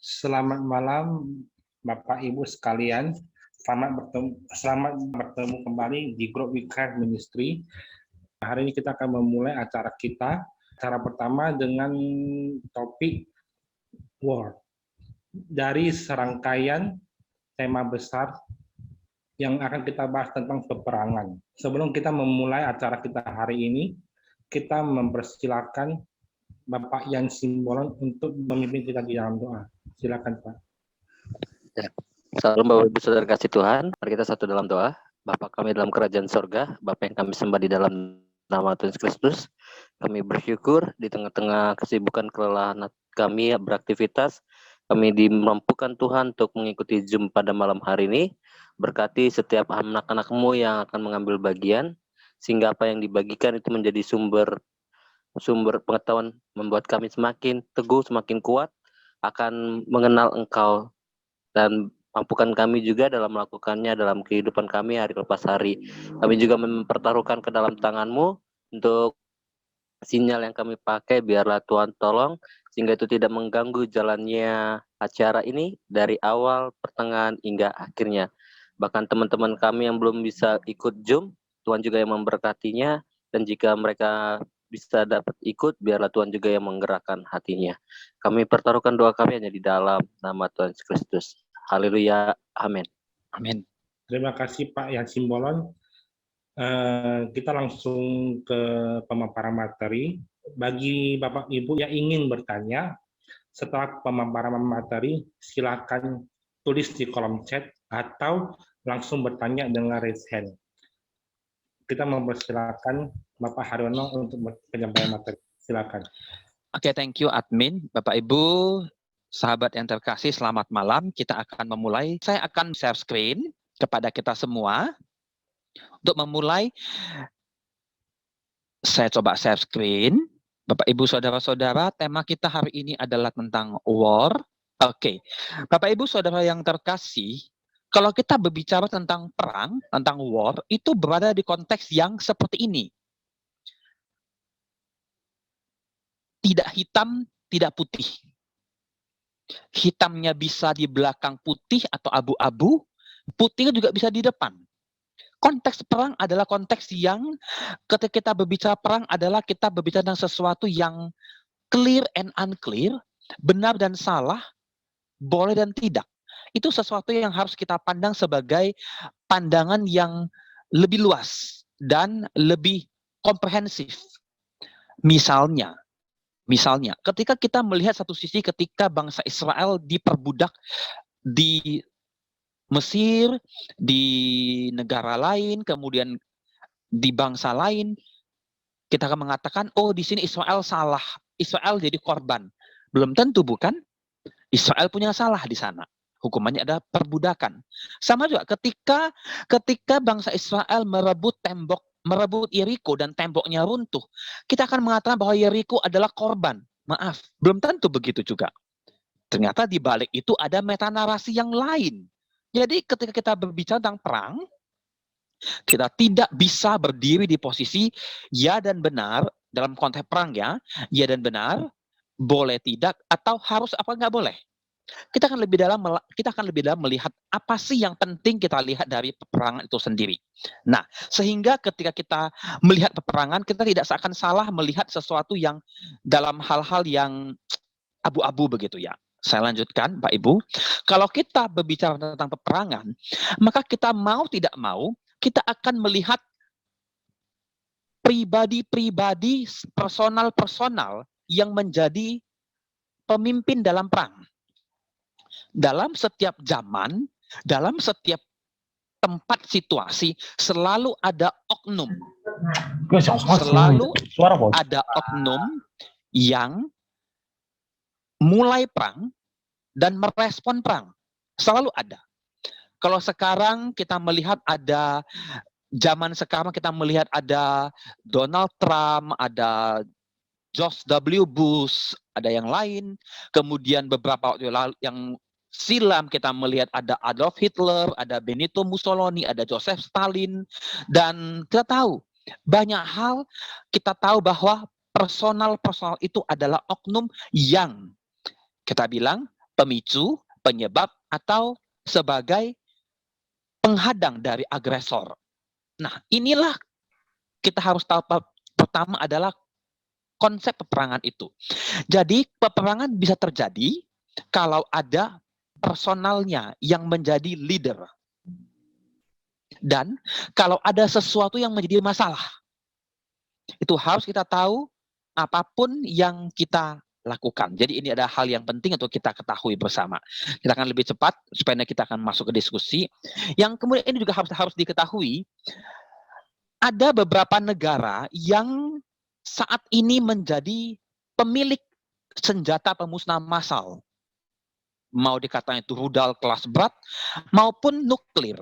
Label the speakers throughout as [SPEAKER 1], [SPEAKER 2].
[SPEAKER 1] Selamat malam Bapak Ibu sekalian. Selamat bertemu kembali di grup Weekend Ministry. Hari ini kita akan memulai acara kita. Acara pertama dengan topik War. Dari serangkaian tema besar yang akan kita bahas tentang peperangan. Sebelum kita memulai acara kita hari ini, kita mempersilakan Bapak Yan Simbolon untuk memimpin kita di dalam doa. Silakan Pak.
[SPEAKER 2] Ya. Salam Bapak Ibu Saudara kasih Tuhan. Mari kita satu dalam doa. Bapa kami dalam kerajaan sorga, Bapa yang kami sembah di dalam nama Tuhan Yesus Kristus. Kami bersyukur di tengah-tengah kesibukan kelelahan kami beraktivitas. Kami dimampukan Tuhan untuk mengikuti Zoom pada malam hari ini. Berkati setiap anak-anak-Mu yang akan mengambil bagian, sehingga apa yang dibagikan itu menjadi sumber pengetahuan, membuat kami semakin teguh, semakin kuat, akan mengenal Engkau, dan mampukan kami juga dalam melakukannya dalam kehidupan kami hari lepas hari. Kami juga mempertaruhkan ke dalam tangan-Mu untuk sinyal yang kami pakai, biarlah Tuhan tolong, sehingga itu tidak mengganggu jalannya acara ini dari awal, pertengahan, hingga akhirnya. Bahkan teman-teman kami yang belum bisa ikut Zoom, Tuhan juga yang memberkatinya, dan jika mereka bisa dapat ikut, biarlah Tuhan juga yang menggerakkan hatinya. Kami pertaruhkan doa kami hanya di dalam nama Tuhan Yesus Kristus. Haleluya. Amin.
[SPEAKER 1] Amin. Terima kasih Pak Yan Simbolon. Kita langsung ke pemaparan materi. Bagi Bapak Ibu yang ingin bertanya, setelah pemaparan materi, silakan tulis di kolom chat atau langsung bertanya dengan raise hand. Kita mempersilakan Bapak Haryono untuk penyampaian materi. Silakan.
[SPEAKER 3] Oke, thank you admin. Bapak Ibu, sahabat yang terkasih, selamat malam. Kita akan memulai. Saya akan share screen kepada kita semua. Untuk memulai, saya coba share screen. Bapak Ibu, saudara-saudara, tema kita hari ini adalah tentang war. Oke, Bapak Ibu, saudara yang terkasih, kalau kita berbicara tentang perang, tentang war, itu berada di konteks yang seperti ini. Tidak hitam, tidak putih. Hitamnya bisa di belakang putih atau abu-abu, putihnya juga bisa di depan. Konteks perang adalah konteks yang ketika kita berbicara perang adalah kita berbicara tentang sesuatu yang clear and unclear, benar dan salah, boleh dan tidak. Itu sesuatu yang harus kita pandang sebagai pandangan yang lebih luas dan lebih komprehensif. Misalnya, ketika kita melihat satu sisi ketika bangsa Israel diperbudak di Mesir, di negara lain, kemudian di bangsa lain, kita akan mengatakan, oh di sini Israel salah, Israel jadi korban. Belum tentu bukan? Israel punya salah di sana. Hukumannya adalah perbudakan. Sama juga ketika bangsa Israel merebut Yeriko dan temboknya runtuh, kita akan mengatakan bahwa Yeriko adalah korban. Maaf, belum tentu begitu juga. Ternyata di balik itu ada metanarasi yang lain. Jadi ketika kita berbicara tentang perang, kita tidak bisa berdiri di posisi ya dan benar dalam konteks perang ya dan benar, boleh tidak, atau harus apa nggak boleh. Kita akan lebih dalam melihat apa sih yang penting kita lihat dari peperangan itu sendiri. Nah, sehingga ketika kita melihat peperangan, kita tidak akan salah melihat sesuatu yang dalam hal-hal yang abu-abu begitu ya. Saya lanjutkan, Pak Ibu. Kalau kita berbicara tentang peperangan, maka kita mau tidak mau, kita akan melihat pribadi-pribadi, personal-personal yang menjadi pemimpin dalam perang. Dalam setiap zaman, dalam setiap tempat situasi, selalu ada oknum. Selalu ada oknum yang mulai perang dan merespon perang. Selalu ada. Kalau sekarang kita melihat ada, zaman sekarang kita melihat ada Donald Trump, ada George W. Bush, ada yang lain. Kemudian beberapa waktu lalu yang silam kita melihat ada Adolf Hitler, ada Benito Mussolini, ada Joseph Stalin. Dan kita tahu, banyak hal kita tahu bahwa personal itu adalah oknum yang kita bilang pemicu, penyebab, atau sebagai penghadang dari agresor. Nah, inilah kita harus tahu pertama adalah konsep peperangan itu. Jadi peperangan bisa terjadi kalau ada personalnya yang menjadi leader. Dan kalau ada sesuatu yang menjadi masalah. Itu harus kita tahu apapun yang kita lakukan. Jadi ini ada hal yang penting untuk kita ketahui bersama. Kita akan lebih cepat supaya kita akan masuk ke diskusi. Yang kemudian ini juga harus diketahui, ada beberapa negara yang saat ini menjadi pemilik senjata pemusnahan massal. Mau dikatakan itu rudal kelas berat maupun nuklir.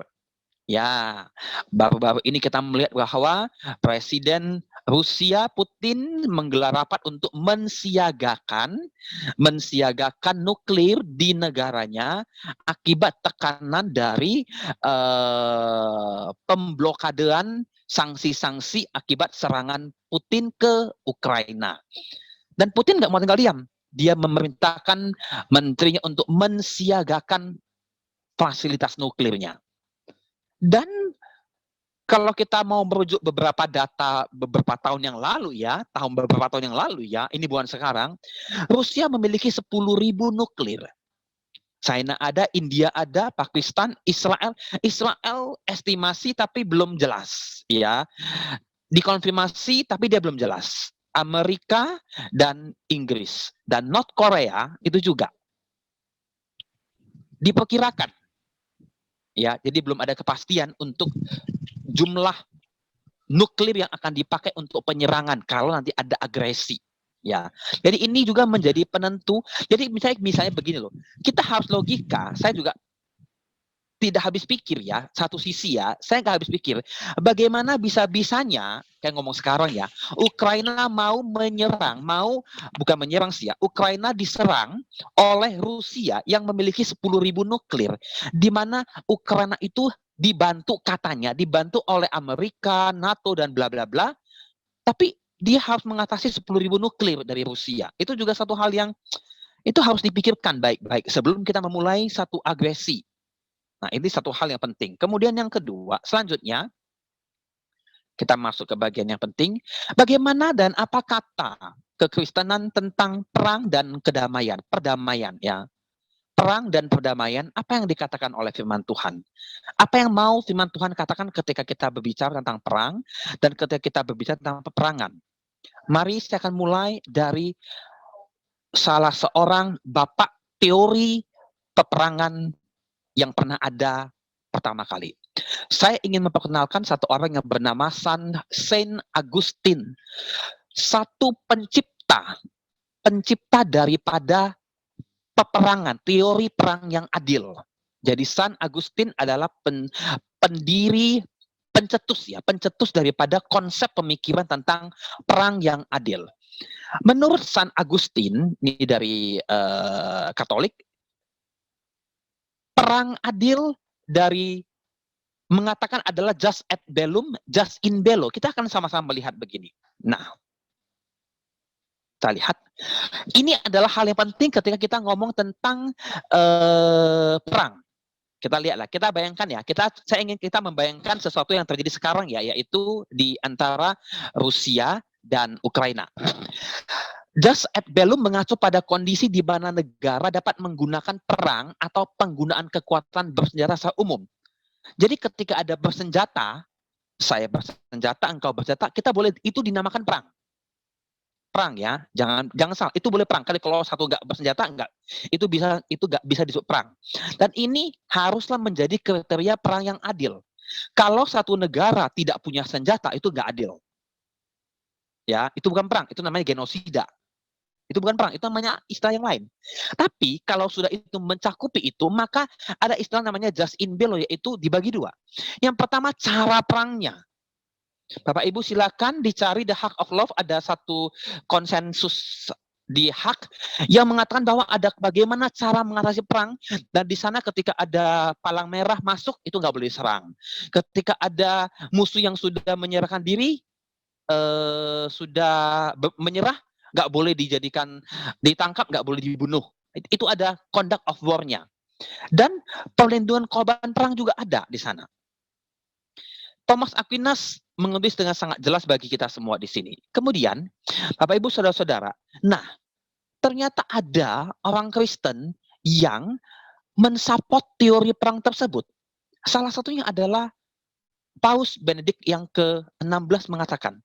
[SPEAKER 3] Ya, baru-baru ini kita melihat bahwa Presiden Rusia Putin menggelar rapat untuk mensiagakan nuklir di negaranya akibat tekanan dari pemblokadean sanksi-sanksi akibat serangan Putin ke Ukraina. Dan Putin nggak mau tinggal diam. Dia memerintahkan menterinya untuk mensiagakan fasilitas nuklirnya. Dan kalau kita mau merujuk beberapa data beberapa tahun yang lalu ya, ini bukan sekarang, Rusia memiliki 10.000 nuklir. China ada, India ada, Pakistan, Israel estimasi tapi belum jelas ya. Dikonfirmasi tapi dia belum jelas. Amerika dan Inggris dan North Korea itu juga diperkirakan. Ya, jadi belum ada kepastian untuk jumlah nuklir yang akan dipakai untuk penyerangan kalau nanti ada agresi. Ya, jadi ini juga menjadi penentu. Jadi misalnya begini loh, kita harus logika. Saya juga tidak habis pikir ya, satu sisi ya, saya nggak habis pikir bagaimana bisa-bisanya, kayak ngomong sekarang ya, Ukraina mau menyerang, bukan menyerang sih ya, Ukraina diserang oleh Rusia yang memiliki 10.000 nuklir, di mana Ukraina itu dibantu oleh Amerika, NATO, dan bla bla bla, tapi dia harus mengatasi 10.000 nuklir dari Rusia. Itu juga satu hal yang itu harus dipikirkan baik-baik sebelum kita memulai satu agresi. Nah, ini satu hal yang penting. Kemudian yang kedua, selanjutnya, kita masuk ke bagian yang penting. Bagaimana dan apa kata kekristenan tentang perang dan kedamaian, perdamaian ya. Perang dan perdamaian, apa yang dikatakan oleh firman Tuhan? Apa yang mau firman Tuhan katakan ketika kita berbicara tentang perang dan ketika kita berbicara tentang peperangan? Mari saya akan mulai dari salah seorang bapak teori peperangan yang pernah ada pertama kali. Saya ingin memperkenalkan satu orang yang bernama Saint Augustine. Satu pencipta daripada peperangan, teori perang yang adil. Jadi Saint Augustine adalah pencetus daripada konsep pemikiran tentang perang yang adil. Menurut Saint Augustine, ini dari Katolik, perang adil dari mengatakan adalah just et bellum, just in bello. Kita akan sama-sama melihat begini. Nah, kita lihat. Ini adalah hal yang penting ketika kita ngomong tentang perang. Kita lihatlah, kita bayangkan ya. Saya ingin kita membayangkan sesuatu yang terjadi sekarang ya, yaitu di antara Rusia dan Ukraina. Just et bellum mengacu pada kondisi di mana negara dapat menggunakan perang atau penggunaan kekuatan bersenjata secara umum. Jadi ketika ada bersenjata, saya bersenjata, engkau bersenjata, kita boleh, itu dinamakan perang. Perang ya, jangan salah, itu boleh perang. Kalau satu nggak bersenjata, itu nggak bisa disebut perang. Dan ini haruslah menjadi kriteria perang yang adil. Kalau satu negara tidak punya senjata, itu nggak adil. Ya, itu bukan perang, itu namanya genosida. Itu bukan perang, itu namanya istilah yang lain. Tapi kalau sudah itu mencakupi itu, maka ada istilah namanya just in bello, yaitu dibagi dua. Yang pertama, cara perangnya. Bapak Ibu silakan dicari The Hack of Love, ada satu konsensus di Hack yang mengatakan bahwa ada bagaimana cara mengatasi perang, dan di sana ketika ada palang merah masuk, itu nggak boleh diserang. Ketika ada musuh yang sudah menyerahkan diri, sudah menyerah, nggak boleh ditangkap, nggak boleh dibunuh. Itu ada conduct of war-nya. Dan perlindungan korban perang juga ada di sana. Thomas Aquinas menulis dengan sangat jelas bagi kita semua di sini. Kemudian, Bapak Ibu Saudara-saudara, nah, ternyata ada orang Kristen yang mensupport teori perang tersebut. Salah satunya adalah Paus Benedict yang ke-16 mengatakan,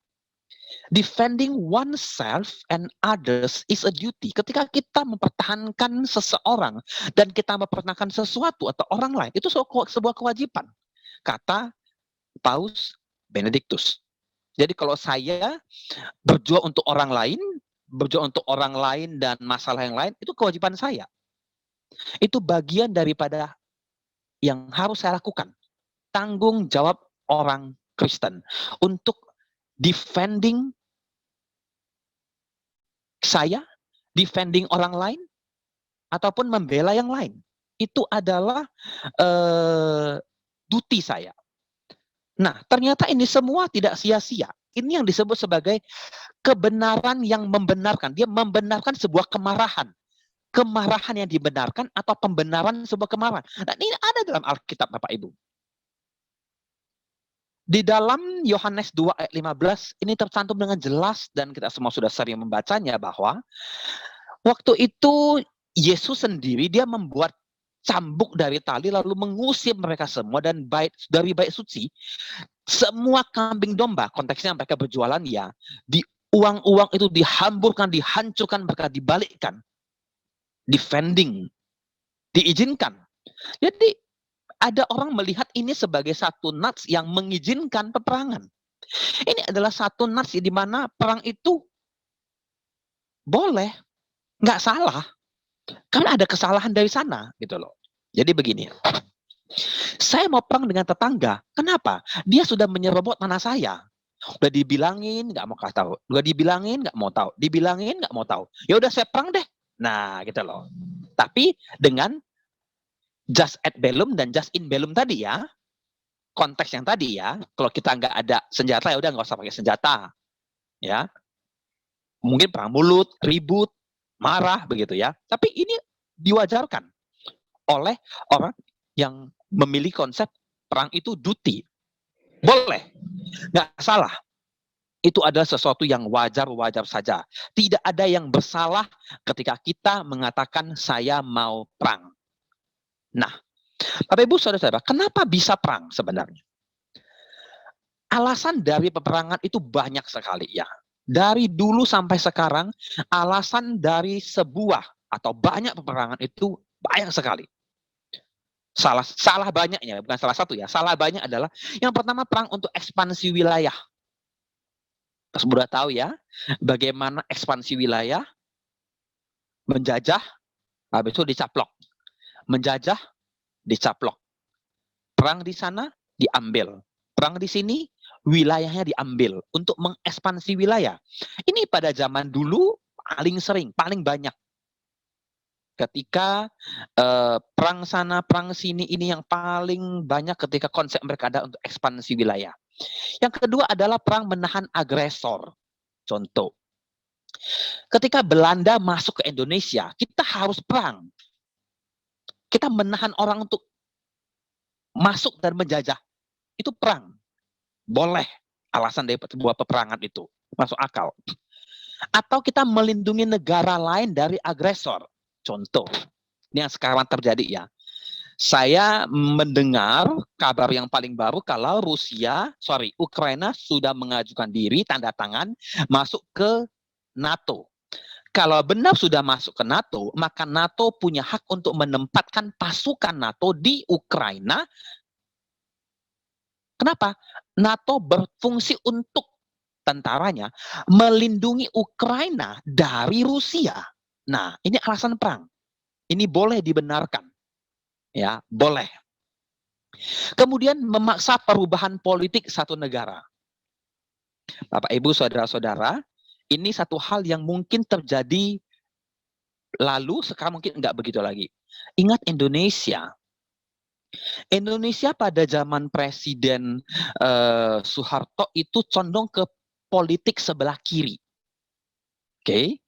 [SPEAKER 3] defending oneself and others is a duty. Ketika kita mempertahankan seseorang dan kita mempertahankan sesuatu atau orang lain, itu sebuah kewajiban. Kata Paus Benedictus. Jadi kalau saya berjuang untuk orang lain dan masalah yang lain, itu kewajiban saya. Itu bagian daripada yang harus saya lakukan. Tanggung jawab orang Kristen untuk defending saya, defending orang lain, ataupun membela yang lain. Itu adalah duty saya. Nah, ternyata ini semua tidak sia-sia. Ini yang disebut sebagai kebenaran yang membenarkan. Dia membenarkan sebuah kemarahan. Kemarahan yang dibenarkan atau pembenaran sebuah kemarahan. Dan ini ada dalam Alkitab, Bapak Ibu. Di dalam Yohanes 2 ayat 15, ini tercantum dengan jelas dan kita semua sudah sering membacanya bahwa waktu itu Yesus sendiri dia membuat cambuk dari tali lalu mengusir mereka semua dan dari bait suci semua kambing domba, konteksnya mereka berjualan ya, di uang-uang itu dihamburkan, dihancurkan, mereka dibalikkan, defending, diizinkan. Jadi ada orang melihat ini sebagai satu nats yang mengizinkan peperangan. Ini adalah satu nats di mana perang itu boleh, nggak salah. Karena ada kesalahan dari sana, gitu loh. Jadi begini, saya mau perang dengan tetangga. Kenapa? Dia sudah menyerobot tanah saya. Udah dibilangin, nggak mau tahu. Udah dibilangin, nggak mau tahu. Dibilangin, nggak mau tahu. Ya udah saya perang deh. Nah, gitu loh. Tapi dengan just ad bellum dan just in bellum tadi ya, konteks yang tadi ya. Kalau kita nggak ada senjata ya udah nggak usah pakai senjata, ya. Mungkin perang mulut, ribut, marah begitu ya. Tapi ini diwajarkan oleh orang yang memilih konsep perang itu duty. Boleh, nggak salah. Itu adalah sesuatu yang wajar-wajar saja. Tidak ada yang bersalah ketika kita mengatakan saya mau perang. Nah, Bapak Ibu Saudara-saudara, kenapa bisa perang sebenarnya? Alasan dari peperangan itu banyak sekali ya. Dari dulu sampai sekarang, alasan dari sebuah atau banyak peperangan itu banyak sekali. Salah banyaknya, bukan salah satu ya. Salah banyak adalah yang pertama perang untuk ekspansi wilayah. Sudah tahu ya, bagaimana ekspansi wilayah, menjajah, habis itu dicaplok. Menjajah, dicaplok. Perang di sana, diambil. Perang di sini, wilayahnya diambil untuk mengekspansi wilayah. Ini pada zaman dulu paling sering, paling banyak. Ketika perang sana, perang sini, ini yang paling banyak ketika konsep mereka ada untuk ekspansi wilayah. Yang kedua adalah perang menahan agresor. Contoh, ketika Belanda masuk ke Indonesia, kita harus perang. Kita menahan orang untuk masuk dan menjajah. Itu perang. Boleh alasan dari sebuah peperangan itu. Masuk akal. Atau kita melindungi negara lain dari agresor. Contoh, ini yang sekarang terjadi ya. Saya mendengar kabar yang paling baru kalau Ukraina sudah mengajukan diri, tanda tangan, masuk ke NATO. Kalau benar sudah masuk ke NATO, maka NATO punya hak untuk menempatkan pasukan NATO di Ukraina. Kenapa? NATO berfungsi untuk tentaranya melindungi Ukraina dari Rusia. Nah, ini alasan perang. Ini boleh dibenarkan. Ya, boleh. Kemudian memaksa perubahan politik satu negara. Bapak, Ibu, saudara-saudara, ini satu hal yang mungkin terjadi lalu, sekarang mungkin enggak begitu lagi. Ingat Indonesia. Indonesia pada zaman Presiden Soeharto itu condong ke politik sebelah kiri. Oke.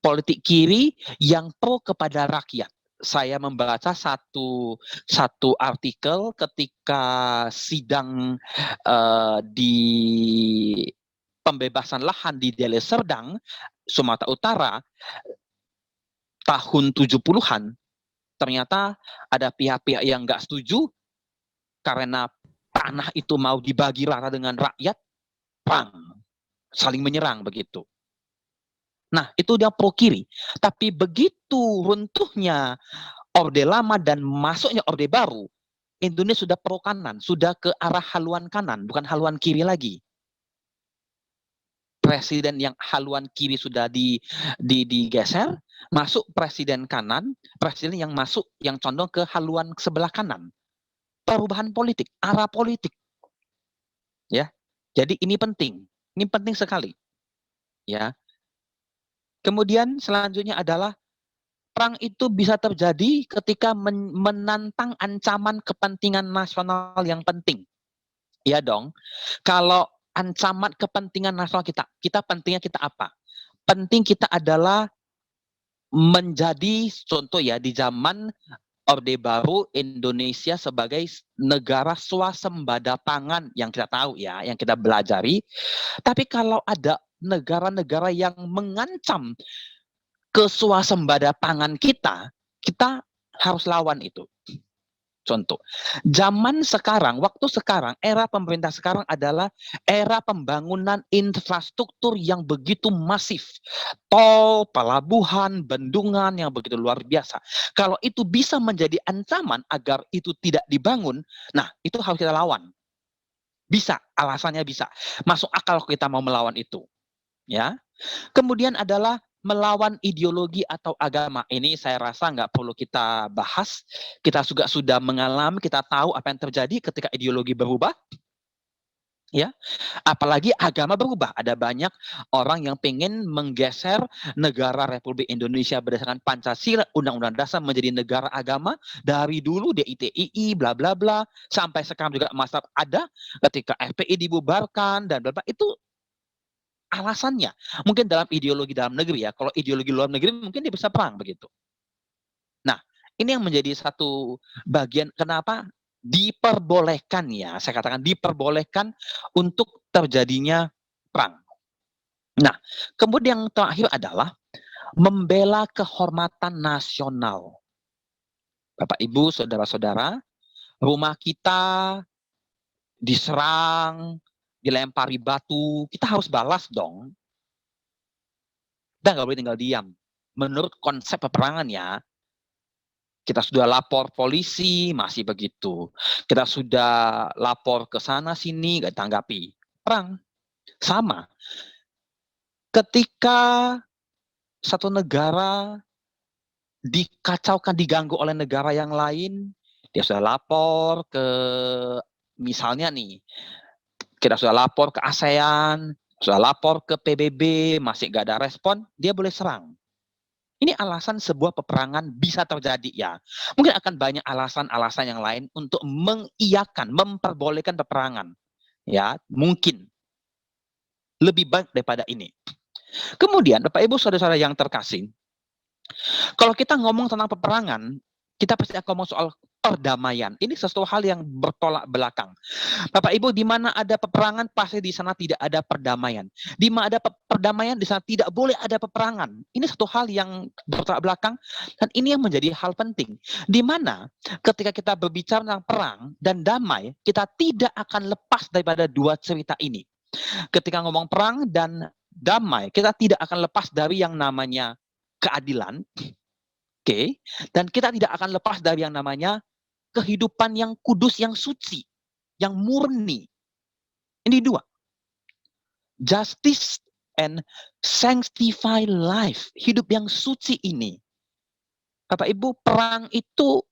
[SPEAKER 3] politik kiri yang pro kepada rakyat. Saya membaca satu artikel ketika sidang di pembebasan lahan di Deli Serdang, Sumatera Utara, tahun 70-an, ternyata ada pihak-pihak yang nggak setuju karena tanah itu mau dibagi rata dengan rakyat, perang, saling menyerang begitu. Nah, itu dia pro kiri. Tapi begitu runtuhnya Orde Lama dan masuknya Orde Baru, Indonesia sudah pro kanan, sudah ke arah haluan kanan, bukan haluan kiri lagi. Presiden yang haluan kiri sudah digeser, masuk presiden kanan, presiden yang masuk yang condong ke haluan sebelah kanan. Perubahan politik, arah politik. Ya. Jadi ini penting sekali. Ya. Kemudian selanjutnya adalah perang itu bisa terjadi ketika menantang ancaman kepentingan nasional yang penting. Iya dong. Kalau ancaman kepentingan nasional kita pentingnya kita apa? Penting kita adalah menjadi contoh ya di zaman Orde Baru Indonesia sebagai negara swasembada pangan yang kita tahu ya, yang kita belajari. Tapi kalau ada negara-negara yang mengancam keswasembada pangan kita harus lawan itu. Contoh, zaman sekarang, waktu sekarang, era pemerintah sekarang adalah era pembangunan infrastruktur yang begitu masif. Tol, pelabuhan, bendungan yang begitu luar biasa. Kalau itu bisa menjadi ancaman agar itu tidak dibangun, nah itu harus kita lawan. Bisa, alasannya bisa. Masuk akal kita mau melawan itu. Ya. Kemudian adalah melawan ideologi atau agama. Ini saya rasa nggak perlu kita bahas. Kita juga sudah mengalami, kita tahu apa yang terjadi ketika ideologi berubah. Ya, apalagi agama berubah. Ada banyak orang yang pengen menggeser negara Republik Indonesia berdasarkan Pancasila, Undang-Undang Dasar menjadi negara agama. Dari dulu DITII, bla bla bla, sampai sekarang juga masa ada ketika FPI dibubarkan dan bla bla. Itu alasannya mungkin dalam ideologi dalam negeri ya. Kalau ideologi luar negeri mungkin dia bisa perang begitu. Nah, ini yang menjadi satu bagian kenapa diperbolehkan ya, saya katakan diperbolehkan untuk terjadinya perang. Nah, kemudian yang terakhir adalah membela kehormatan nasional. Bapak, Ibu, saudara-saudara, rumah kita diserang, dilempari batu, kita harus balas dong. Kita nggak boleh tinggal diam. Menurut konsep peperangan ya, kita sudah lapor polisi, masih begitu. Kita sudah lapor ke sana sini, nggak tanggapi. Perang. Sama. Ketika satu negara dikacaukan, diganggu oleh negara yang lain, dia sudah lapor ke, misalnya nih, kita sudah lapor ke ASEAN, sudah lapor ke PBB, masih nggak ada respon, dia boleh serang. Ini alasan sebuah peperangan bisa terjadi ya. Mungkin akan banyak alasan-alasan yang lain untuk mengiyakan, memperbolehkan peperangan. Ya, mungkin. Lebih baik daripada ini. Kemudian, Bapak Ibu Saudara-saudara yang terkasih, kalau kita ngomong tentang peperangan, kita pasti akan ngomong soal perdamaian. Ini sesuatu hal yang bertolak belakang. Bapak Ibu, di mana ada peperangan, pasti di sana tidak ada perdamaian. Di mana ada perdamaian, di sana tidak boleh ada peperangan. Ini satu hal yang bertolak belakang, dan ini yang menjadi hal penting. Di mana ketika kita berbicara tentang perang dan damai, kita tidak akan lepas daripada dua cerita ini. Ketika ngomong perang dan damai, kita tidak akan lepas dari yang namanya keadilan, oke, dan kita tidak akan lepas dari yang namanya kehidupan yang kudus, yang suci, yang murni. Ini dua. Justice and sanctified life. Hidup yang suci ini. Bapak Ibu, perang itu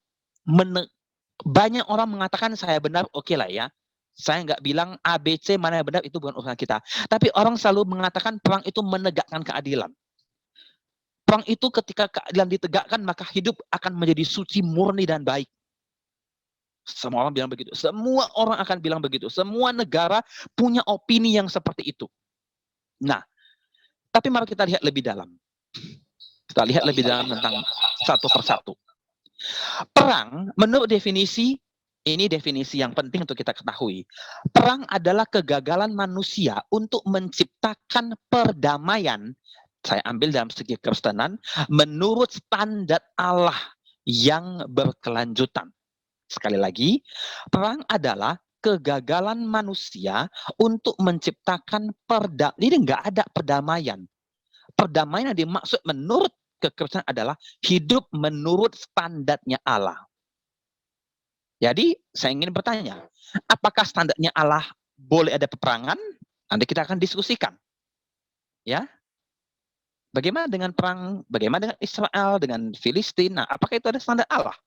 [SPEAKER 3] banyak orang mengatakan saya benar, oke lah ya. Saya nggak bilang ABC mana yang benar, itu bukan urusan kita. Tapi orang selalu mengatakan perang itu menegakkan keadilan. Perang itu ketika keadilan ditegakkan, maka hidup akan menjadi suci, murni, dan baik. Semua orang bilang begitu. Semua orang akan bilang begitu. Semua negara punya opini yang seperti itu. Nah, tapi mari kita lihat lebih dalam. Kita lihat lebih dalam tentang satu persatu. Perang, menurut definisi, ini definisi yang penting untuk kita ketahui. Perang adalah kegagalan manusia untuk menciptakan perdamaian. Saya ambil dalam segi Kristenan, menurut standar Allah yang berkelanjutan. Sekali lagi, perang adalah kegagalan manusia untuk menciptakan perdamaian. Ini nggak ada perdamaian. Perdamaian yang dimaksud menurut kekristenan adalah hidup menurut standarnya Allah. Jadi, saya ingin bertanya, apakah standarnya Allah boleh ada peperangan? Nanti kita akan diskusikan. Ya, bagaimana dengan perang? Bagaimana dengan Israel, dengan Filistin? Nah, apakah itu ada standar Allah?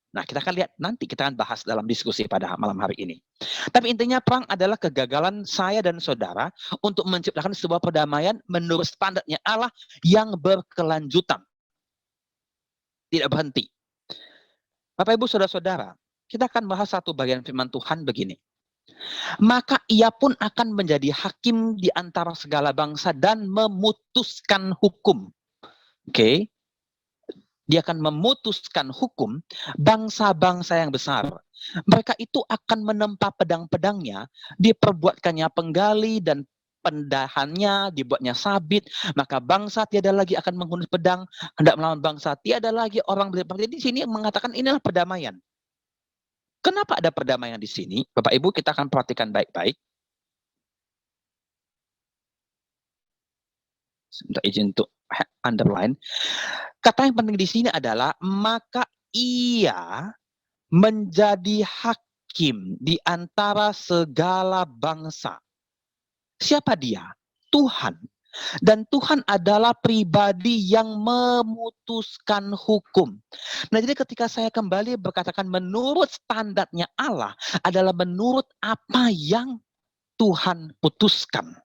[SPEAKER 3] Nah, kita akan lihat nanti, kita akan bahas dalam diskusi pada malam hari ini. Tapi intinya perang adalah kegagalan saya dan saudara untuk menciptakan sebuah perdamaian menurut standarnya Allah yang berkelanjutan. Tidak berhenti. Bapak, Ibu, Saudara-saudara, kita akan bahas satu bagian firman Tuhan begini. Maka ia pun akan menjadi hakim di antara segala bangsa dan memutuskan hukum. Oke. Dia akan memutuskan hukum bangsa-bangsa yang besar. Mereka itu akan menempa pedang-pedangnya, diperbuatkannya penggali dan pendahannya dibuatnya sabit, maka bangsa tiada lagi akan menghunus pedang, hendak melawan bangsa, tiada lagi orang berperang. Jadi di sini mengatakan inilah perdamaian. Kenapa ada perdamaian di sini? Bapak Ibu, kita akan perhatikan baik-baik. Minta izin untuk underline. Kata yang penting di sini adalah maka ia menjadi hakim di antara segala bangsa. Siapa dia? Tuhan. Dan Tuhan adalah pribadi yang memutuskan hukum. Nah, jadi ketika saya kembali berkatakan menurut standarnya Allah adalah menurut apa yang Tuhan putuskan.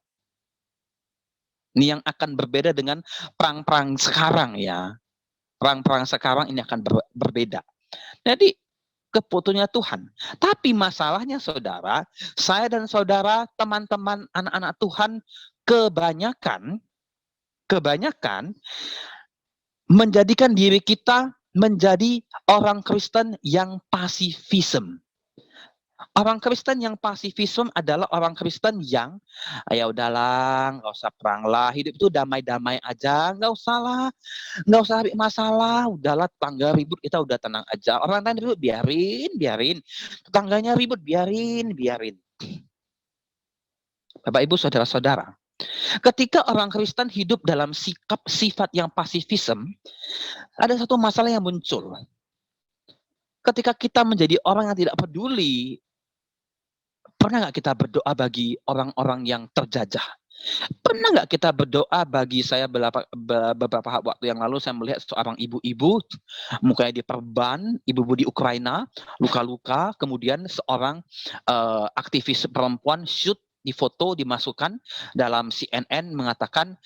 [SPEAKER 3] Ini yang akan berbeda dengan perang-perang sekarang ya. Perang-perang sekarang ini akan berbeda. Jadi keputusannya Tuhan. Tapi masalahnya saudara, saya dan saudara, teman-teman, anak-anak Tuhan, kebanyakan menjadikan diri kita menjadi orang Kristen yang pasifisme. Orang Kristen yang pasifisme adalah orang Kristen yang ya udahlah, nggak usah perang lah, hidup itu damai-damai aja, nggak usah hari masalah, udahlah tetangga ribut kita udah tenang aja, orang lain ribut biarin, tetangganya ribut biarin. Bapak Ibu Saudara-saudara, ketika orang Kristen hidup dalam sifat yang pasifisme, ada satu masalah yang muncul. Ketika kita menjadi orang yang tidak peduli, pernah nggak kita berdoa bagi orang-orang yang terjajah? Pernah nggak kita berdoa bagi saya beberapa waktu yang lalu saya melihat seorang ibu-ibu mukanya diperban, ibu-ibu di Ukraina, luka-luka, kemudian seorang aktivis perempuan shoot di foto dimasukkan dalam CNN mengatakan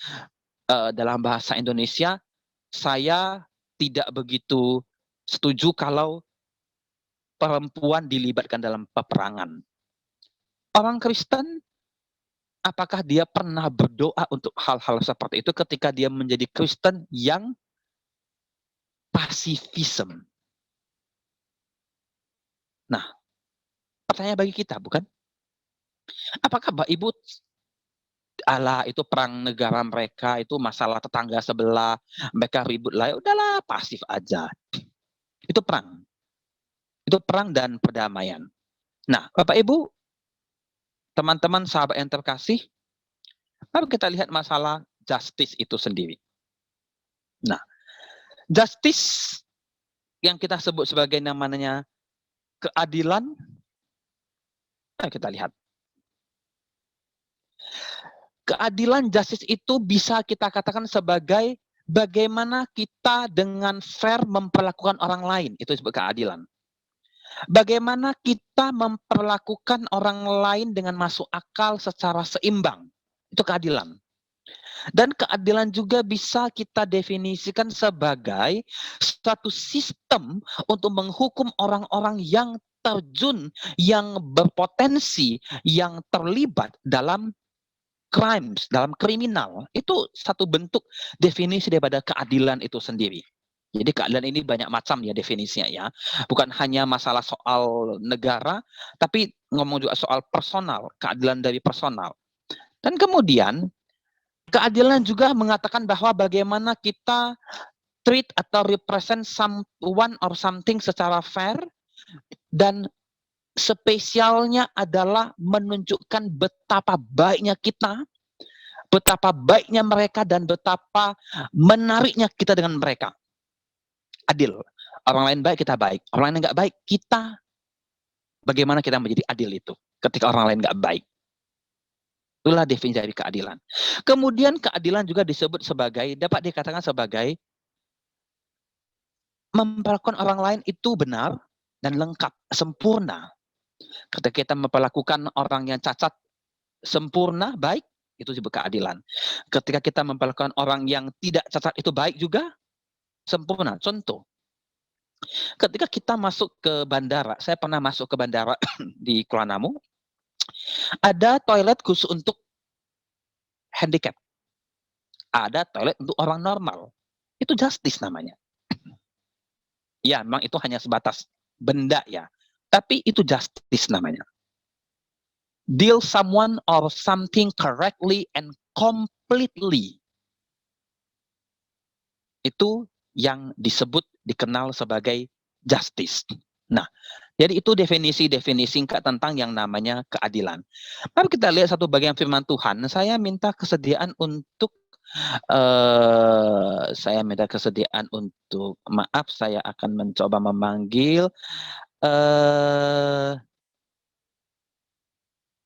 [SPEAKER 3] dalam bahasa Indonesia, saya tidak begitu setuju kalau perempuan dilibatkan dalam peperangan. Orang Kristen, apakah dia pernah berdoa untuk hal-hal seperti itu ketika dia menjadi Kristen yang pasifisme? Nah, pertanyaan bagi kita, bukan? Apakah Bapak Ibu, Allah itu perang negara mereka, itu masalah tetangga sebelah, mereka ribut lah, udahlah pasif aja. Itu perang. Itu perang dan perdamaian. Nah, Bapak Ibu, teman-teman sahabat yang terkasih, mari kita lihat masalah justice itu sendiri. Nah, justice yang kita sebut sebagai namanya keadilan, mari kita lihat. Keadilan justice itu bisa kita katakan sebagai bagaimana kita dengan fair memperlakukan orang lain, itu disebut keadilan. Bagaimana kita memperlakukan orang lain dengan masuk akal secara seimbang. Itu keadilan. Dan keadilan juga bisa kita definisikan sebagai suatu sistem untuk menghukum orang-orang yang terjun, yang berpotensi, yang terlibat dalam crimes, dalam kriminal, itu satu bentuk definisi daripada keadilan itu sendiri. Jadi keadilan ini banyak macam ya definisinya ya. Bukan hanya masalah soal negara, tapi ngomong juga soal personal, keadilan dari personal. Dan kemudian keadilan juga mengatakan bahwa bagaimana kita treat atau represent someone or something secara fair, dan spesialnya adalah menunjukkan betapa baiknya kita, betapa baiknya mereka, dan betapa menariknya kita dengan mereka. Adil. Orang lain baik, kita baik. Orang lain nggak baik, kita bagaimana kita menjadi adil itu ketika orang lain nggak baik. Itulah definisi dari keadilan. Kemudian keadilan juga disebut sebagai, dapat dikatakan sebagai memperlakukan orang lain itu benar dan lengkap, sempurna. Ketika kita memperlakukan orang yang cacat sempurna, baik, itu disebut keadilan. Ketika kita memperlakukan orang yang tidak cacat itu baik juga, sempurna. Contoh, ketika kita masuk ke bandara, saya pernah masuk ke bandara di Kuala Namu, ada toilet khusus untuk handicap. Ada toilet untuk orang normal. Itu justice namanya. Ya, memang itu hanya sebatas benda ya. Tapi itu justice namanya. Deal someone or something correctly and completely. Itu yang disebut, dikenal sebagai justice. Nah, jadi itu definisi-definisi singkat tentang yang namanya keadilan. Mari kita lihat satu bagian firman Tuhan. Saya minta kesediaan untuk maaf, saya akan mencoba memanggil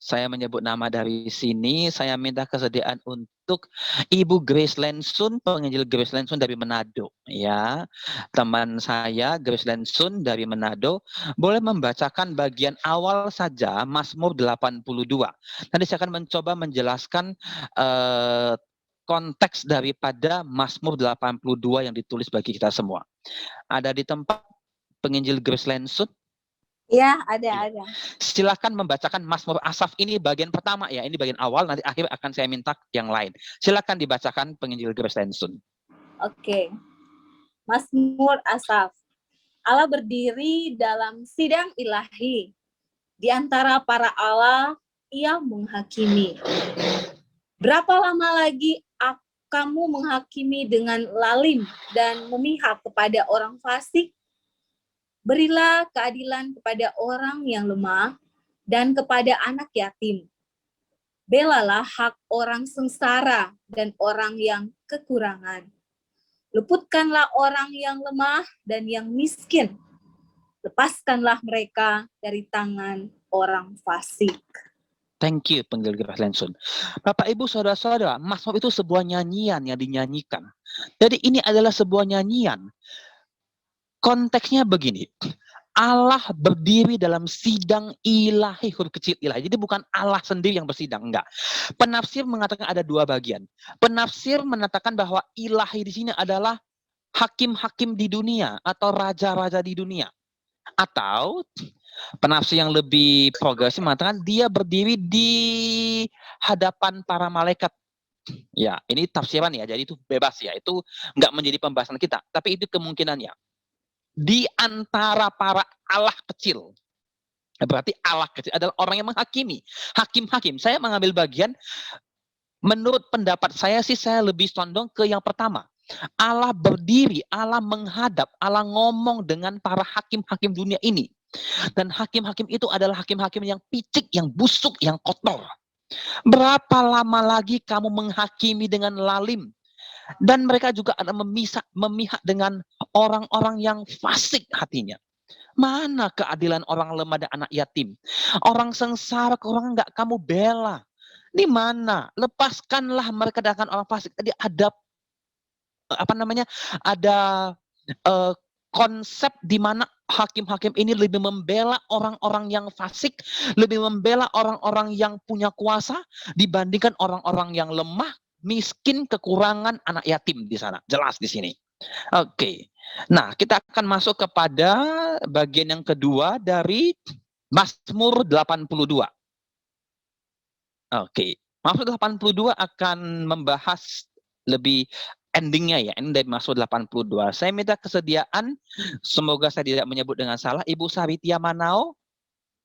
[SPEAKER 3] saya menyebut nama dari sini. Saya minta kesediaan untuk Ibu Grace Lensun, penginjil Grace Lensun dari Manado. Ya, teman saya Grace Lensun dari Manado, boleh membacakan bagian awal saja Mazmur 82. Nanti saya akan mencoba menjelaskan konteks daripada Mazmur 82 yang ditulis bagi kita semua. Ada di tempat penginjil Grace Lensun?
[SPEAKER 4] Ya, ada.
[SPEAKER 3] Silakan membacakan Mazmur Asaf ini bagian pertama ya, ini bagian awal, nanti akhir akan saya minta yang lain. Silakan dibacakan penginjil Grace Lensun.
[SPEAKER 4] Oke. Mazmur Asaf. Allah berdiri dalam sidang ilahi. Di antara para Allah, ia menghakimi. Berapa lama lagi kamu menghakimi dengan lalim dan memihak kepada orang fasik? Berilah keadilan kepada orang yang lemah dan kepada anak yatim. Belalah hak orang sengsara dan orang yang kekurangan. Luputkanlah orang yang lemah dan yang miskin. Lepaskanlah mereka dari tangan orang fasik.
[SPEAKER 3] Thank you, penginjil Grace Lensun. Bapak, Ibu, Saudara-saudara, Mazmur itu sebuah nyanyian yang dinyanyikan. Jadi ini adalah sebuah nyanyian. Konteksnya begini, Allah berdiri dalam sidang ilahi, huruf kecil ilahi. Jadi bukan Allah sendiri yang bersidang, enggak. Penafsir mengatakan ada dua bagian. Penafsir mengatakan bahwa ilahi di sini adalah hakim-hakim di dunia atau raja-raja di dunia. Atau penafsir yang lebih progresif mengatakan dia berdiri di hadapan para malaikat. Ya, ini tafsiran ya, jadi itu bebas ya. Itu enggak menjadi pembahasan kita, tapi itu kemungkinannya. Di antara para Allah kecil. Berarti Allah kecil adalah orang yang menghakimi. Hakim-hakim. Saya mengambil bagian, menurut pendapat saya sih saya lebih condong ke yang pertama. Allah berdiri, Allah menghadap, Allah ngomong dengan para hakim-hakim dunia ini. Dan hakim-hakim itu adalah hakim-hakim yang picik, yang busuk, yang kotor. Berapa lama lagi kamu menghakimi dengan lalim? Dan mereka juga ada memihak dengan orang-orang yang fasik hatinya. Mana keadilan orang lemah dan anak yatim? Orang sengsara, orang enggak kamu bela. Di mana? Lepaskanlah mereka dengan orang fasik. Jadi ada ada konsep di mana hakim-hakim ini lebih membela orang-orang yang fasik, lebih membela orang-orang yang punya kuasa dibandingkan orang-orang yang lemah, miskin, kekurangan, anak yatim di sana. Jelas di sini. Oke. Nah, kita akan masuk kepada bagian yang kedua dari Mazmur 82. Oke. Mazmur 82 akan membahas lebih endingnya ya, ini dari Mazmur 82. Saya minta kesediaan, semoga saya tidak menyebut dengan salah, Ibu Saritia Manao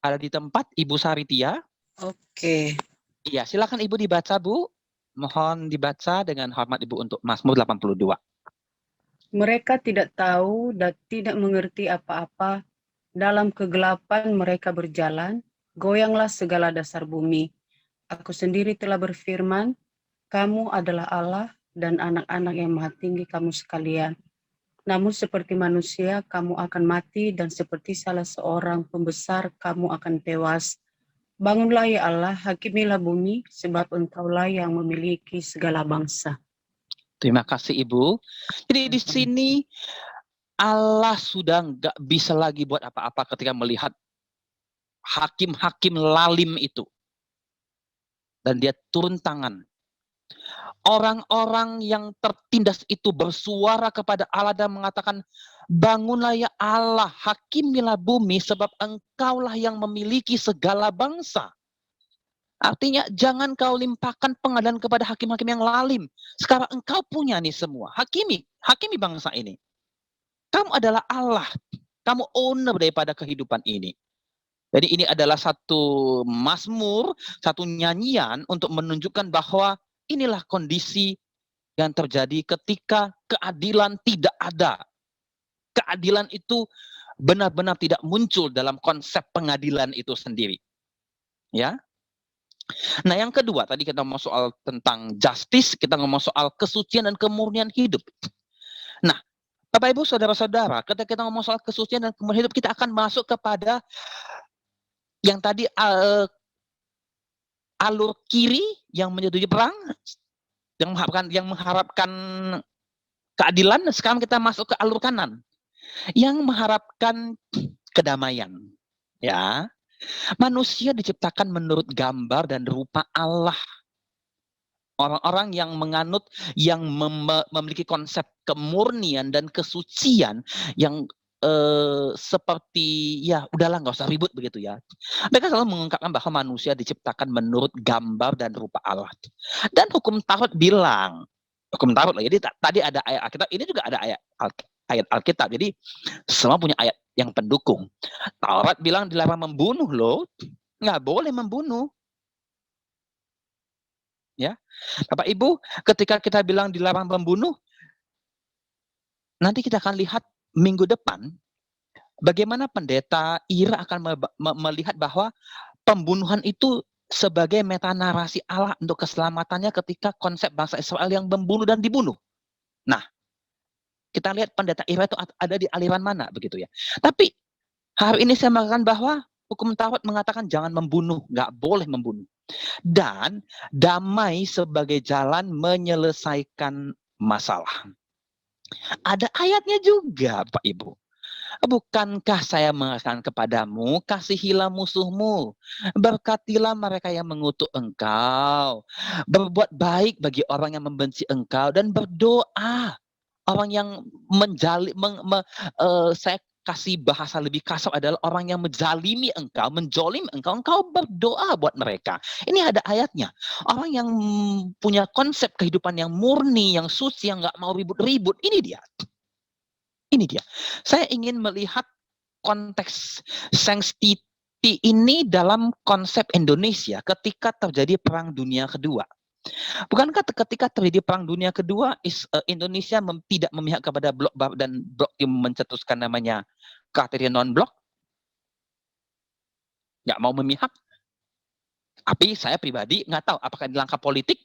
[SPEAKER 3] ada di tempat, Ibu Saritia.
[SPEAKER 5] Oke.
[SPEAKER 3] Iya, silakan Ibu dibaca, Bu. Mohon dibaca dengan hormat Ibu untuk Mazmur 82.
[SPEAKER 5] Mereka tidak tahu dan tidak mengerti apa-apa. Dalam kegelapan mereka berjalan, goyanglah segala dasar bumi. Aku sendiri telah berfirman, kamu adalah Allah dan anak-anak yang maha tinggi kamu sekalian. Namun seperti manusia, kamu akan mati dan seperti salah seorang pembesar, kamu akan tewas. Bangunlah ya Allah, hakimilah bumi, sebab engkaulah yang memiliki segala bangsa.
[SPEAKER 3] Terima kasih Ibu. Jadi di sini Allah sudah nggak bisa lagi buat apa-apa ketika melihat hakim-hakim lalim itu. Dan dia turun tangan. Orang-orang yang tertindas itu bersuara kepada Allah dan mengatakan, bangunlah ya Allah, hakimilah bumi, sebab engkaulah yang memiliki segala bangsa. Artinya jangan kau limpahkan pengadilan kepada hakim-hakim yang lalim. Sekarang engkau punya nih semua. Hakimi bangsa ini. Kamu adalah Allah. Kamu owner daripada kehidupan ini. Jadi ini adalah satu mazmur, satu nyanyian untuk menunjukkan bahwa inilah kondisi yang terjadi ketika keadilan tidak ada. Keadilan itu benar-benar tidak muncul dalam konsep pengadilan itu sendiri. Ya. Nah, yang kedua, tadi kita ngomong soal tentang justice, kita ngomong soal kesucian dan kemurnian hidup. Nah, Bapak Ibu, saudara-saudara, ketika kita ngomong soal kesucian dan kemurnian hidup, kita akan masuk kepada yang tadi alur kiri yang menyetujui perang, yang mengharapkan keadilan. Sekarang kita masuk ke alur kanan yang mengharapkan kedamaian. Ya, manusia diciptakan menurut gambar dan rupa Allah. Orang-orang yang menganut, yang memiliki konsep kemurnian dan kesucian yang seperti ya udahlah nggak usah ribut begitu ya. Mereka selalu mengungkapkan bahwa manusia diciptakan menurut gambar dan rupa Allah. Dan hukum Taurat bilang, hukum Taurat lah. Jadi tadi ada ayat Alkitab, ini juga ada ayat Alkitab. Jadi semua punya ayat yang pendukung. Taurat bilang dilarang membunuh loh, nggak boleh membunuh. Ya, Bapak Ibu, ketika kita bilang dilarang membunuh, nanti kita akan lihat minggu depan bagaimana pendeta Ira akan melihat bahwa pembunuhan itu sebagai metanarasi Allah untuk keselamatannya ketika konsep bangsa Israel yang membunuh dan dibunuh. Nah, kita lihat pendeta Ira itu ada di aliran mana begitu ya. Tapi hari ini saya mengatakan bahwa hukum Taurat mengatakan jangan membunuh, nggak boleh membunuh. Dan damai sebagai jalan menyelesaikan masalah. Ada ayatnya juga, Pak Ibu. Bukankah saya mengatakan kepadamu, kasihilah musuhmu, berkatilah mereka yang mengutuk engkau, berbuat baik bagi orang yang membenci engkau, dan berdoa. Orang yang saya kasih bahasa lebih kasar adalah orang yang menjalimi engkau, menjolim engkau, engkau berdoa buat mereka. Ini ada ayatnya. Orang yang punya konsep kehidupan yang murni, yang suci, yang nggak mau ribut-ribut, ini dia. Ini dia. Saya ingin melihat konteks sensitivity ini dalam konsep Indonesia ketika terjadi Perang Dunia Kedua. Bukankah ketika terjadi Perang Dunia Kedua, Indonesia tidak memihak kepada blok barat dan blok yang mencetuskan namanya kriteria non-blok? Nggak mau memihak. Tapi saya pribadi nggak tahu apakah ini langkah politik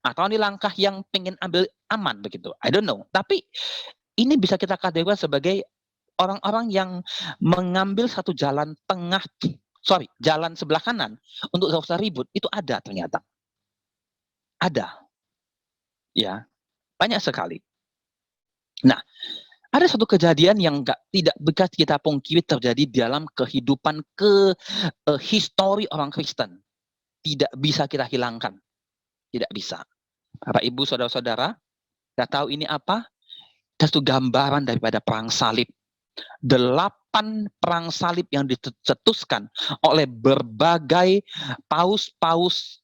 [SPEAKER 3] atau ini langkah yang pengen ambil aman begitu. I don't know. Tapi ini bisa kita kategorikan sebagai orang-orang yang mengambil satu jalan tengah, jalan sebelah kanan untuk nggak usah ribut. Itu ada ternyata. Ada. Ya, banyak sekali. Nah, ada satu kejadian yang tidak bisa kita pungkiri terjadi dalam kehidupan histori orang Kristen. Tidak bisa kita hilangkan. Tidak bisa. Bapak, Ibu, saudara-saudara, kita tahu ini apa? Satu gambaran daripada perang salib. 8 perang salib yang dicetuskan oleh berbagai paus-paus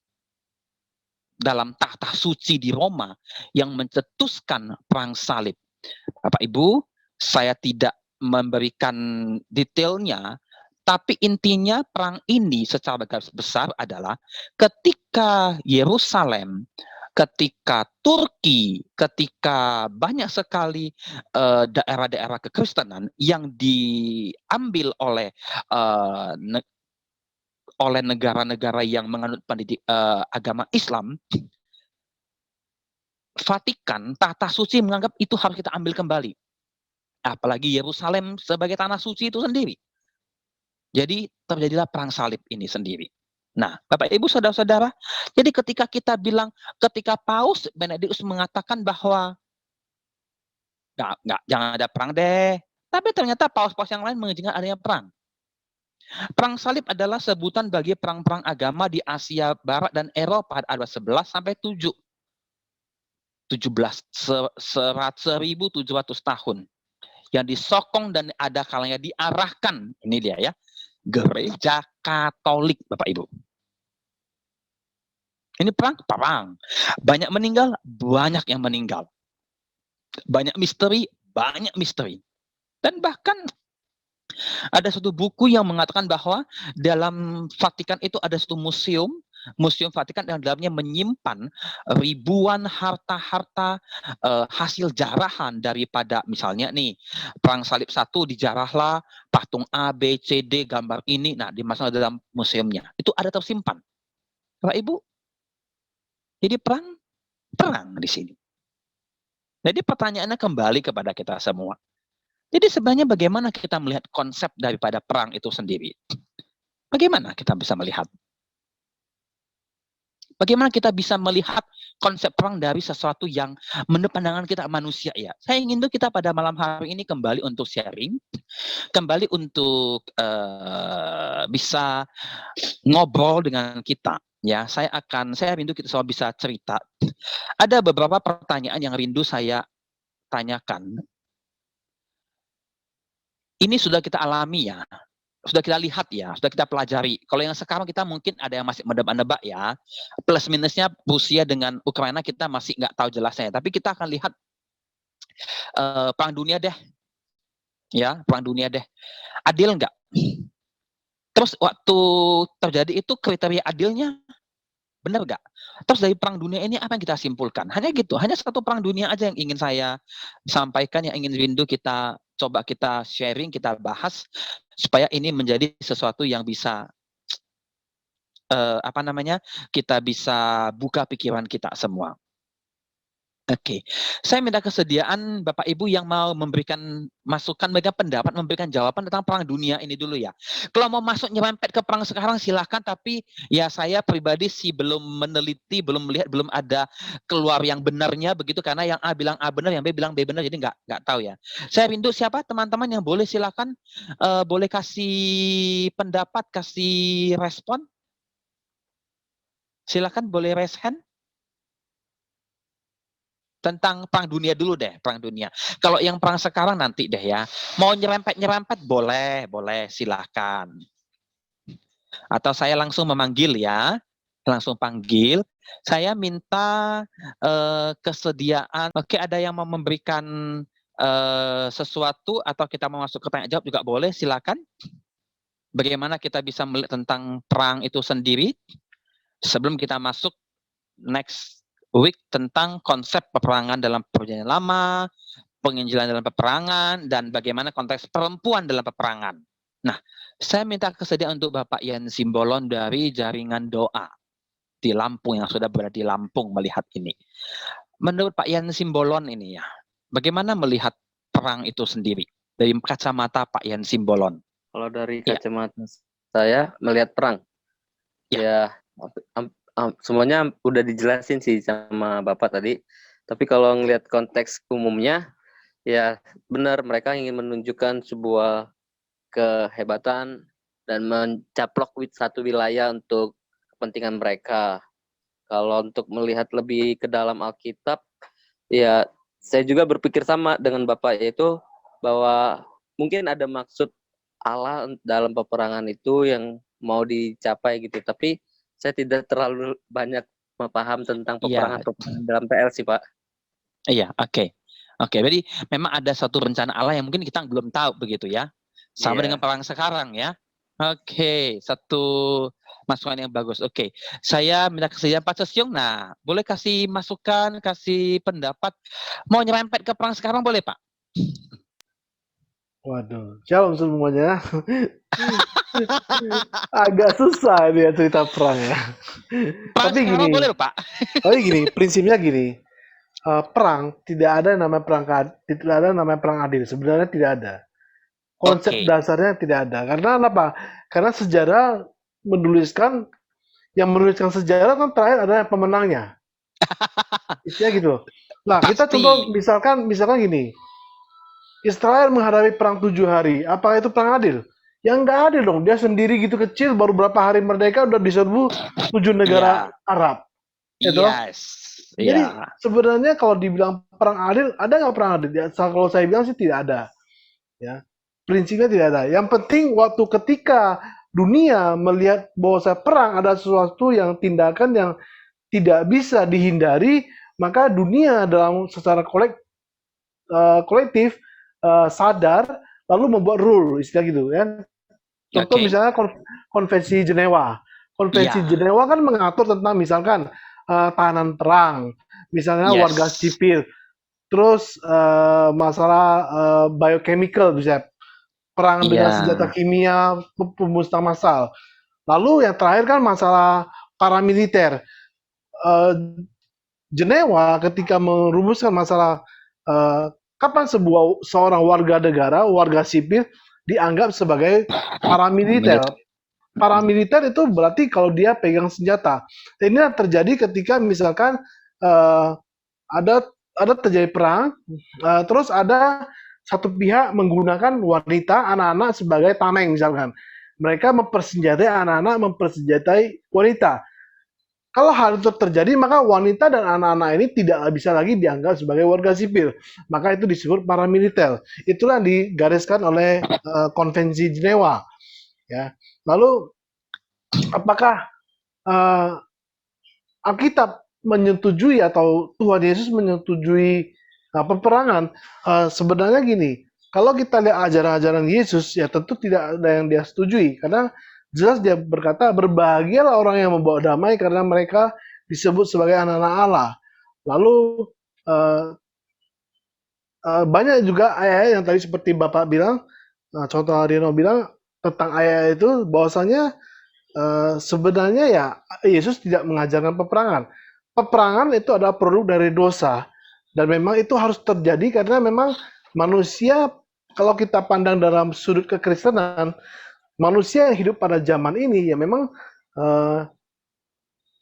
[SPEAKER 3] dalam tahta suci di Roma yang mencetuskan perang salib. Bapak Ibu, saya tidak memberikan detailnya, tapi intinya perang ini secara garis besar adalah ketika Yerusalem, ketika Turki, ketika banyak sekali daerah-daerah kekristenan yang diambil oleh negara-negara yang menganut agama Islam, Vatikan, tahta suci menganggap itu harus kita ambil kembali. Apalagi Yerusalem sebagai tanah suci itu sendiri. Jadi terjadilah perang salib ini sendiri. Nah, Bapak Ibu Saudara-saudara, jadi ketika kita bilang, ketika Paus Benediktus mengatakan bahwa jangan ada perang deh, tapi ternyata paus-paus yang lain mengizinkan adanya perang. Perang salib adalah sebutan bagi perang-perang agama di Asia Barat dan Eropa pada abad 11 sampai 1700 tahun. Yang disokong dan ada kalanya diarahkan, ini dia ya, gereja Katolik, Bapak Ibu. Ini perang. Banyak meninggal, banyak yang meninggal. Banyak misteri. Dan bahkan ada satu buku yang mengatakan bahwa dalam Vatikan itu ada satu museum Vatikan yang dalamnya menyimpan ribuan harta-harta hasil jarahan daripada misalnya nih perang salib 1 dijarahlah patung A, B, C, D, gambar ini, nah dimasukkan dalam museumnya. Itu ada tersimpan. Bapak Ibu, jadi perang di sini. Jadi pertanyaannya kembali kepada kita semua. Jadi sebenarnya bagaimana kita melihat konsep daripada perang itu sendiri? Bagaimana kita bisa melihat? Bagaimana kita bisa melihat konsep perang dari sesuatu yang menurut pandangan kita manusia ya. Saya ingin tuh kita pada malam hari ini kembali untuk sharing, kembali untuk bisa ngobrol dengan kita. Ya, saya rindu kita semua bisa cerita. Ada beberapa pertanyaan yang rindu saya tanyakan. Ini sudah kita alami ya. Sudah kita lihat ya, sudah kita pelajari. Kalau yang sekarang kita mungkin ada yang masih menebak-nebak ya. Plus minusnya Rusia dengan Ukraina kita masih nggak tahu jelasnya. Tapi kita akan lihat perang dunia deh. Ya, perang dunia deh. Adil nggak? Terus waktu terjadi itu kriteria adilnya benar nggak? Terus dari perang dunia ini apa yang kita simpulkan? Hanya gitu, hanya satu perang dunia aja yang ingin saya sampaikan, yang ingin rindu kita coba kita sharing, kita bahas supaya ini menjadi sesuatu yang bisa kita bisa buka pikiran kita semua. Oke, saya minta kesediaan Bapak Ibu yang mau memberikan masukan, memberikan pendapat, memberikan jawaban tentang perang dunia ini dulu ya. Kalau mau masuk nyerempet ke perang sekarang silahkan, tapi ya saya pribadi sih belum meneliti, belum melihat, belum ada keluar yang benarnya begitu, karena yang A bilang A benar, yang B bilang B benar, jadi nggak tahu ya. Saya rindu siapa teman-teman yang boleh silahkan, boleh kasih pendapat, kasih respon. Silahkan boleh raise hand. Tentang perang dunia dulu deh, perang dunia. Kalau yang perang sekarang nanti deh ya. Mau nyerempet boleh, silahkan. Atau saya langsung memanggil ya, langsung panggil. Saya minta kesediaan. Oke, ada yang mau memberikan sesuatu atau kita mau masuk ke tanya jawab juga boleh, silakan. Bagaimana kita bisa melihat tentang perang itu sendiri sebelum kita masuk next week tentang konsep peperangan dalam perjanjian lama, penginjilan dalam peperangan, dan bagaimana konteks perempuan dalam peperangan. Nah, saya minta kesediaan untuk Bapak Yan Simbolon dari Jaringan Doa di Lampung, yang sudah berada di Lampung melihat ini. Menurut Pak Yan Simbolon ini ya, bagaimana melihat perang itu sendiri dari kacamata Pak Yan Simbolon?
[SPEAKER 2] Kalau dari kacamata saya melihat perang, ya semuanya udah dijelasin sih sama Bapak tadi. Tapi kalau ngelihat konteks umumnya, ya benar mereka ingin menunjukkan sebuah kehebatan dan mencaplok satu wilayah untuk kepentingan mereka. Kalau untuk melihat lebih ke dalam Alkitab, ya saya juga berpikir sama dengan Bapak, yaitu bahwa mungkin ada maksud Allah dalam peperangan itu yang mau dicapai gitu. Tapi saya tidak terlalu banyak paham tentang
[SPEAKER 3] Iya,
[SPEAKER 2] peperangan dalam PL sih, Pak.
[SPEAKER 3] iya, oke. Oke, jadi memang ada satu rencana Allah yang mungkin kita belum tahu begitu ya. Sama
[SPEAKER 2] Iya.
[SPEAKER 3] dengan perang sekarang ya. Oke, satu masukan yang bagus. Oke, saya minta kesediaan Pak Sesyong. Nah, boleh kasih masukan, kasih pendapat. Mau nyerempet ke perang sekarang boleh Pak?
[SPEAKER 6] Waduh, shalom semuanya. Agak susah ini ya cerita perang ya.
[SPEAKER 3] Perang
[SPEAKER 6] Tapi
[SPEAKER 3] sekarang boleh
[SPEAKER 6] gini,
[SPEAKER 3] loh Pak.
[SPEAKER 6] prinsipnya gini, perang tidak ada yang namanya tidak ada yang namanya perang adil. Sebenarnya tidak ada. Konsep
[SPEAKER 3] Oke.
[SPEAKER 6] dasarnya tidak ada. Karena apa? Karena sejarah yang menuliskan sejarah kan terakhir adalah pemenangnya. Istilahnya gitu. Nah, kita
[SPEAKER 3] Pasti.
[SPEAKER 6] contoh misalkan gini. Israel menghadapi perang 7 hari. Apakah itu perang adil? Ya nggak adil dong. Dia sendiri gitu kecil, baru berapa hari merdeka udah diserbu 7 negara Arab. Gitu.
[SPEAKER 3] Yes.
[SPEAKER 6] Jadi
[SPEAKER 3] Iya.
[SPEAKER 6] sebenarnya kalau dibilang perang adil, ada nggak perang adil? Ya, kalau saya bilang sih tidak ada. Ya, prinsipnya tidak ada. Yang penting waktu ketika dunia melihat bahwa perang ada sesuatu yang tindakan yang tidak bisa dihindari, maka dunia dalam secara kolektif sadar lalu membuat rule istilah gitu kan. Contoh
[SPEAKER 3] Oke.
[SPEAKER 6] misalnya konvensi Jenewa. Konvensi
[SPEAKER 3] Iya.
[SPEAKER 6] Jenewa kan mengatur tentang misalkan tahanan perang, misalnya
[SPEAKER 3] Yes.
[SPEAKER 6] warga sipil, terus masalah biochemical bisa perang dengan
[SPEAKER 3] Iya.
[SPEAKER 6] senjata kimia, pemusnah massal. Lalu yang terakhir kan masalah paramiliter. Jenewa ketika merumuskan masalah kapan seorang warga negara, warga sipil dianggap sebagai paramiliter. Paramiliter itu berarti kalau dia pegang senjata. Ini terjadi ketika misalkan ada terjadi perang, terus ada satu pihak menggunakan wanita, anak-anak sebagai tameng misalkan. Mereka mempersenjatai anak-anak, mempersenjatai wanita. Kalau hal itu terjadi, maka wanita dan anak-anak ini tidak bisa lagi dianggap sebagai warga sipil. Maka itu disebut paramiliter. Itulah yang digariskan oleh konvensi Jenewa. Ya. Lalu, apakah Alkitab menyetujui atau Tuhan Yesus menyetujui peperangan? Sebenarnya gini, kalau kita lihat ajaran-ajaran Yesus, ya tentu tidak ada yang dia setujui. Karena jelas dia berkata, berbahagialah orang yang membawa damai karena mereka disebut sebagai anak-anak Allah. Lalu banyak juga ayat-ayat yang tadi seperti Bapak bilang, contoh Arino bilang tentang ayat itu bahwasanya sebenarnya ya Yesus tidak mengajarkan peperangan. Peperangan itu adalah produk dari dosa dan memang itu harus terjadi karena memang manusia kalau kita pandang dalam sudut kekristenan, manusia yang hidup pada zaman ini ya memang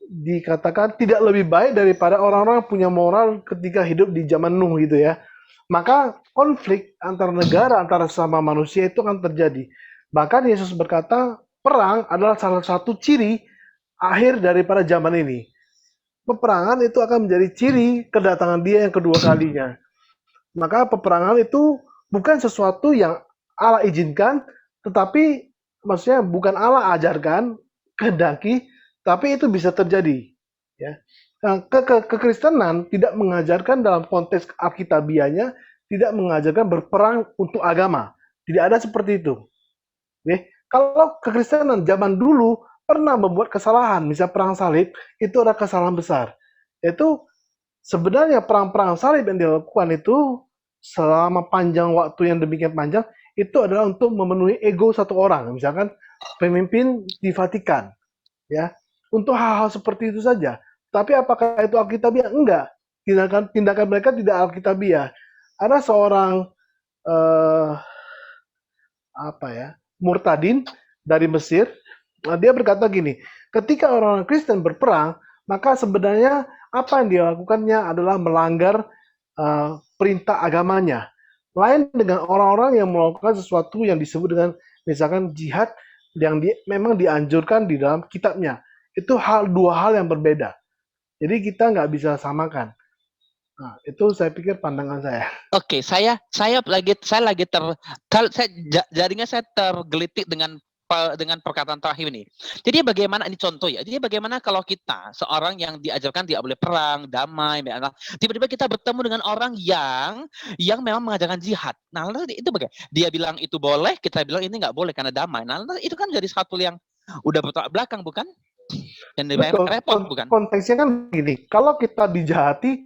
[SPEAKER 6] dikatakan tidak lebih baik daripada orang-orang yang punya moral ketika hidup di zaman Nuh gitu ya. Maka konflik antar negara, antara sesama manusia itu akan terjadi. Bahkan Yesus berkata, perang adalah salah satu ciri akhir daripada zaman ini. Peperangan itu akan menjadi ciri kedatangan dia yang kedua kalinya. Maka peperangan itu bukan sesuatu yang Allah izinkan, tetapi maksudnya bukan Allah ajarkan, kehendaki, tapi itu bisa terjadi. Ya. Nah, kekristenan tidak mengajarkan dalam konteks alkitabiahnya, tidak mengajarkan berperang untuk agama. Tidak ada seperti itu. Oke. Kalau kekristenan zaman dulu pernah membuat kesalahan, misalnya perang salib, itu ada kesalahan besar. Yaitu sebenarnya perang-perang salib yang dilakukan itu selama panjang waktu yang demikian panjang, itu adalah untuk memenuhi ego satu orang. Misalkan pemimpin di Vatikan. Ya, untuk hal-hal seperti itu saja. Tapi apakah itu alkitabiah? Enggak. Tindakan mereka tidak alkitabiah. Ada seorang murtadin dari Mesir, dia berkata gini, ketika orang Kristen berperang, maka sebenarnya apa yang dia lakukannya adalah melanggar perintah agamanya. Lain dengan orang-orang yang melakukan sesuatu yang disebut dengan misalkan jihad yang memang dianjurkan di dalam kitabnya. Itu dua hal yang berbeda. Jadi kita nggak bisa samakan. Nah, itu saya pikir pandangan saya.
[SPEAKER 3] Oke, jaringan saya tergelitik dengan dengan perkataan terakhir ini. Jadi bagaimana, ini contoh ya, jadi bagaimana kalau kita seorang yang diajarkan tidak boleh perang, damai, tiba-tiba kita bertemu dengan orang yang memang mengajarkan jihad. Nah, lalu itu bagaimana? Dia bilang itu boleh, kita bilang ini nggak boleh karena damai. Nah, lalu itu kan jadi satu yang udah bertolak belakang, bukan? Dan
[SPEAKER 6] Betul.
[SPEAKER 3] repot, bukan?
[SPEAKER 6] Konteksnya kan gini, kalau kita dijahati,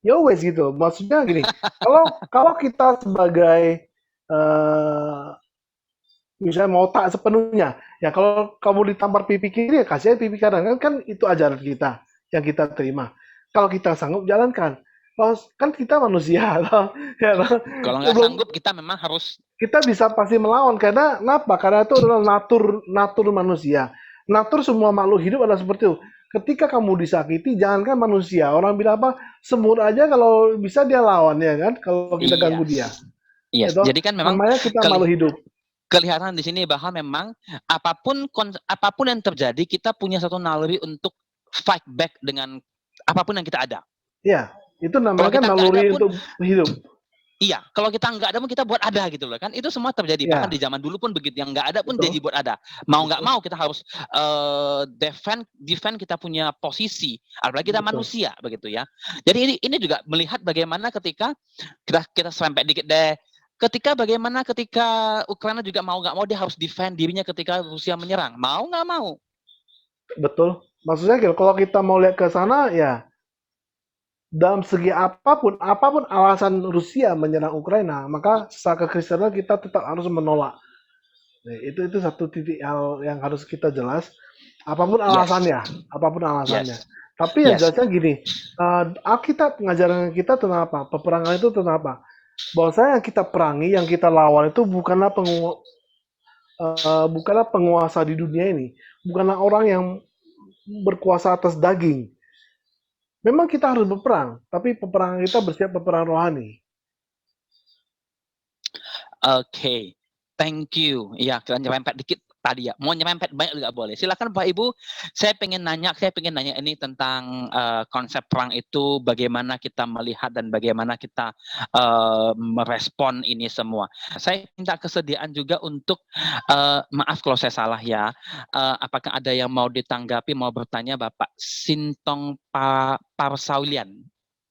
[SPEAKER 6] ya wes gitu. Maksudnya gini, kalau kita sebagai misalnya mau tak sepenuhnya, ya kalau kamu ditampar pipi kiri, ya kasih aja pipi kanan, kan itu ajaran kita yang kita terima. Kalau kita sanggup jalankan, kan kita manusia, ya,
[SPEAKER 3] Kalau nggak sanggup, kita memang harus,
[SPEAKER 6] kita bisa pasti melawan. Karena kenapa? Karena itu adalah natur manusia. Natur semua makhluk hidup adalah seperti itu. Ketika kamu disakiti, jangankan manusia, orang bilang apa, semut aja kalau bisa dia lawan, ya kan, kalau kita ganggu dia.
[SPEAKER 3] Iya.
[SPEAKER 6] Itu
[SPEAKER 3] Jadi kan memang
[SPEAKER 6] namanya kita makhluk hidup.
[SPEAKER 3] kelihatan di sini bahwa memang apapun yang terjadi, kita punya satu naluri untuk fight back dengan apapun yang kita ada.
[SPEAKER 6] Iya, itu namanya
[SPEAKER 3] Kalau
[SPEAKER 6] kan
[SPEAKER 3] kita nggak
[SPEAKER 6] naluri
[SPEAKER 3] ada pun,
[SPEAKER 6] untuk hidup.
[SPEAKER 3] Iya, kalau kita nggak ada pun kita buat ada gitu loh kan. Itu semua terjadi.
[SPEAKER 6] Ya.
[SPEAKER 3] Bahkan di zaman dulu pun begitu. Yang nggak ada pun
[SPEAKER 6] Betul.
[SPEAKER 3] jadi buat ada. Mau nggak mau kita harus defend kita punya posisi. Apalagi kita
[SPEAKER 6] Betul.
[SPEAKER 3] manusia begitu ya. Jadi ini juga melihat bagaimana ketika kita sampai dikit deh. Ketika Ukraina juga mau nggak mau dia harus defend dirinya ketika Rusia menyerang. Mau nggak mau.
[SPEAKER 6] Betul. Maksudnya kalau kita mau lihat ke sana, ya dalam segi apapun alasan Rusia menyerang Ukraina, maka secara kekristenan kita tetap harus menolak. Nah, itu satu titik hal yang harus kita jelas. Apapun alasannya.
[SPEAKER 3] Yes.
[SPEAKER 6] Tapi yang jelasnya gini, Alkitab pengajaran kita tentang apa? Peperangan itu tentang apa? Bahwasanya yang kita perangi, yang kita lawan itu bukanlah penguasa di dunia ini, bukanlah orang yang berkuasa atas daging. Memang kita harus berperang, tapi peperangan kita bersifat peperangan rohani.
[SPEAKER 3] Oke, thank you. Ya, kita nyerempet dikit tadi ya. Mau nyerempet banyak juga boleh. Silakan Pak Ibu. Saya pengen nanya ini tentang konsep perang itu, bagaimana kita melihat dan bagaimana kita merespon ini semua. Saya minta kesediaan juga untuk maaf kalau saya salah ya. Apakah ada yang mau ditanggapi, mau bertanya Bapak Sintong Parsaulian?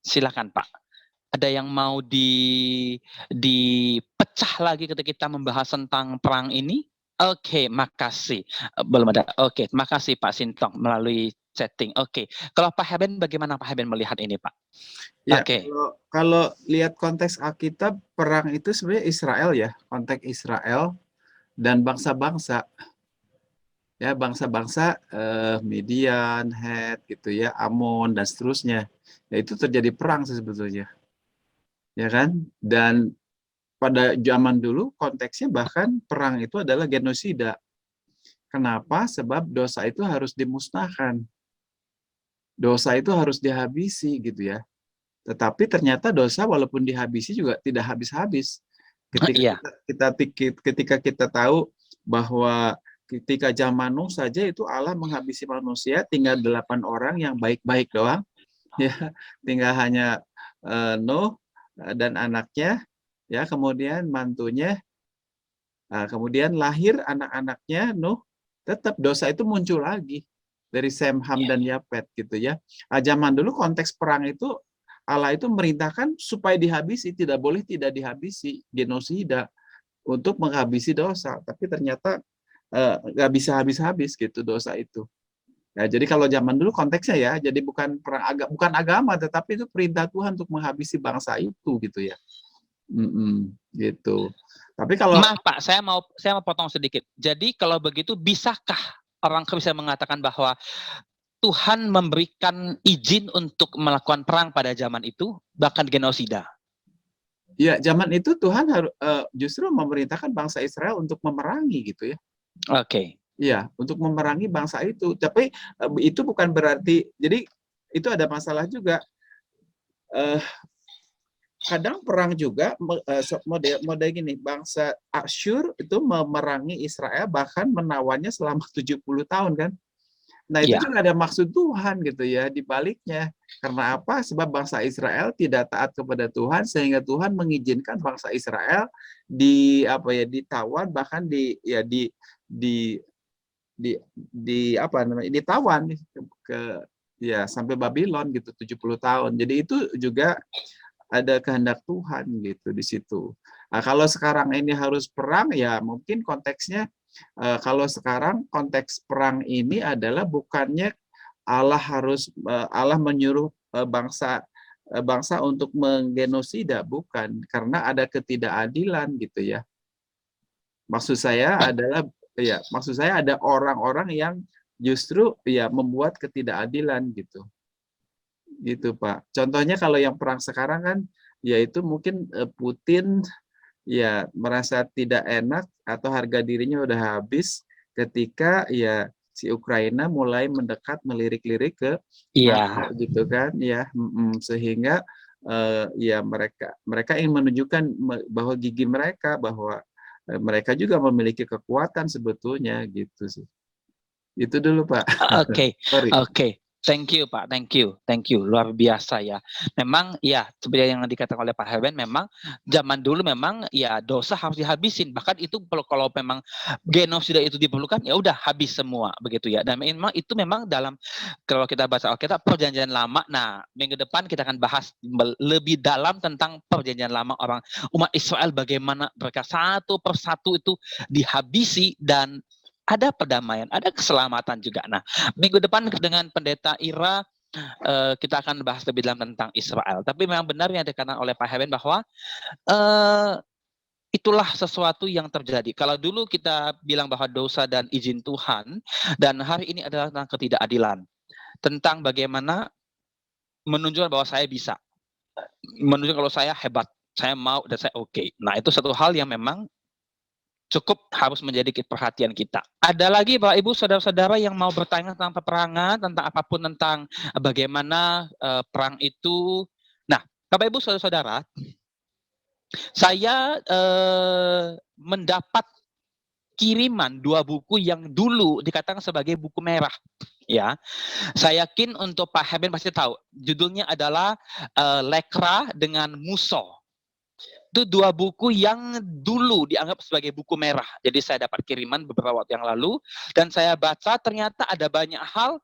[SPEAKER 3] Silakan Pak. Ada yang mau dipecah lagi ketika kita membahas tentang perang ini? Oke, makasih. Belum ada. Oke, makasih Pak Sintong melalui chatting. Oke, kalau Pak Heben, bagaimana Pak Heben melihat ini, Pak?
[SPEAKER 7] Ya,
[SPEAKER 3] Oke.
[SPEAKER 7] Kalau lihat konteks Alkitab, perang itu sebenarnya Israel ya, konteks Israel dan bangsa-bangsa. Ya, bangsa-bangsa Midian, Het, gitu ya, Amon dan seterusnya. Ya, itu terjadi perang sebetulnya. Ya kan? Dan pada zaman dulu konteksnya bahkan perang itu adalah genosida. Kenapa? Sebab dosa itu harus dimusnahkan. Dosa itu harus dihabisi gitu ya. Tetapi ternyata dosa walaupun dihabisi juga tidak habis-habis. Ketika kita tahu bahwa ketika zaman Nuh saja itu Allah menghabisi manusia, tinggal 8 orang yang baik-baik doang. Ya, tinggal hanya Nuh dan anaknya, ya, kemudian mantunya, kemudian lahir anak-anaknya Nuh, tetap dosa itu muncul lagi dari Sem, Ham, dan Yafet gitu ya. Zaman dulu konteks perang itu Allah itu merintahkan supaya dihabisi, tidak boleh tidak dihabisi, genosida untuk menghabisi dosa. Tapi ternyata nggak bisa habis-habis gitu dosa itu. Ya, jadi kalau zaman dulu konteksnya ya, jadi bukan perang bukan agama, tetapi itu perintah Tuhan untuk menghabisi bangsa itu gitu ya. Gitu. Tapi kalau
[SPEAKER 3] maaf Pak, saya mau potong sedikit. Jadi kalau begitu, bisakah orang bisa mengatakan bahwa Tuhan memberikan izin untuk melakukan perang pada zaman itu, bahkan genosida?
[SPEAKER 7] Ya, zaman itu Tuhan justru memerintahkan bangsa Israel untuk memerangi gitu ya.
[SPEAKER 3] Oke.
[SPEAKER 7] Iya, untuk memerangi bangsa itu. Tapi itu bukan berarti, jadi itu ada masalah juga. Kadang perang juga model gini, bangsa Asyur itu memerangi Israel bahkan menawannya selama 70 tahun kan. Nah, itu
[SPEAKER 3] Iya.
[SPEAKER 7] juga ada maksud Tuhan gitu ya di baliknya. Karena apa? Sebab bangsa Israel tidak taat kepada Tuhan sehingga Tuhan mengizinkan bangsa Israel ditawan, bahkan di apa namanya? Ditawan ke ya sampai Babylon gitu 70 tahun. Jadi itu juga ada kehendak Tuhan gitu di situ. Nah, kalau sekarang ini harus perang, ya mungkin konteksnya kalau sekarang konteks perang ini adalah bukannya Allah menyuruh bangsa untuk menggenosida, bukan, karena ada ketidakadilan gitu ya. Maksud saya ada orang-orang yang justru ya membuat ketidakadilan gitu. Gitu, Pak. Contohnya kalau yang perang sekarang kan yaitu mungkin Putin ya merasa tidak enak atau harga dirinya udah habis ketika ya si Ukraina mulai mendekat melirik-lirik ke NATO
[SPEAKER 3] Iya.
[SPEAKER 7] gitu kan ya. Sehingga ya mereka ingin menunjukkan bahwa gigi mereka, bahwa mereka juga memiliki kekuatan sebetulnya gitu sih. Itu dulu, Pak.
[SPEAKER 3] Oke,
[SPEAKER 7] Sorry.
[SPEAKER 3] oke. Thank you, Pak. Thank you. Luar biasa ya. Memang ya seperti yang dikatakan oleh Pak Herben, memang zaman dulu memang ya dosa harus dihabisin. Bahkan itu kalau memang genosida itu diperlukan, ya udah habis semua begitu ya. Dan memang itu memang dalam kalau kita baca Alkitab Perjanjian Lama. Nah, minggu depan kita akan bahas lebih dalam tentang Perjanjian Lama orang umat Israel, bagaimana mereka satu persatu itu dihabisi dan ada perdamaian, ada keselamatan juga. Nah, minggu depan dengan Pendeta Ira kita akan bahas lebih dalam tentang Israel. Tapi memang benar yang dikatakan oleh Pak Herben bahwa itulah sesuatu yang terjadi. Kalau dulu kita bilang bahwa dosa dan izin Tuhan, dan hari ini adalah tentang ketidakadilan. Tentang bagaimana menunjukkan bahwa saya bisa. Menunjukkan kalau saya hebat, saya mau dan saya oke. Nah, itu satu hal yang memang cukup harus menjadi perhatian kita. Ada lagi Bapak Ibu Saudara-saudara yang mau bertanya tentang peperangan, tentang apapun tentang bagaimana perang itu. Nah, Bapak Ibu Saudara-saudara, saya mendapat kiriman 2 buku yang dulu dikatakan sebagai buku merah. Ya, saya yakin untuk Pak Herben pasti tahu. Judulnya adalah Lekra dengan Muso. Itu 2 buku yang dulu dianggap sebagai buku merah. Jadi saya dapat kiriman beberapa waktu yang lalu dan saya baca ternyata ada banyak hal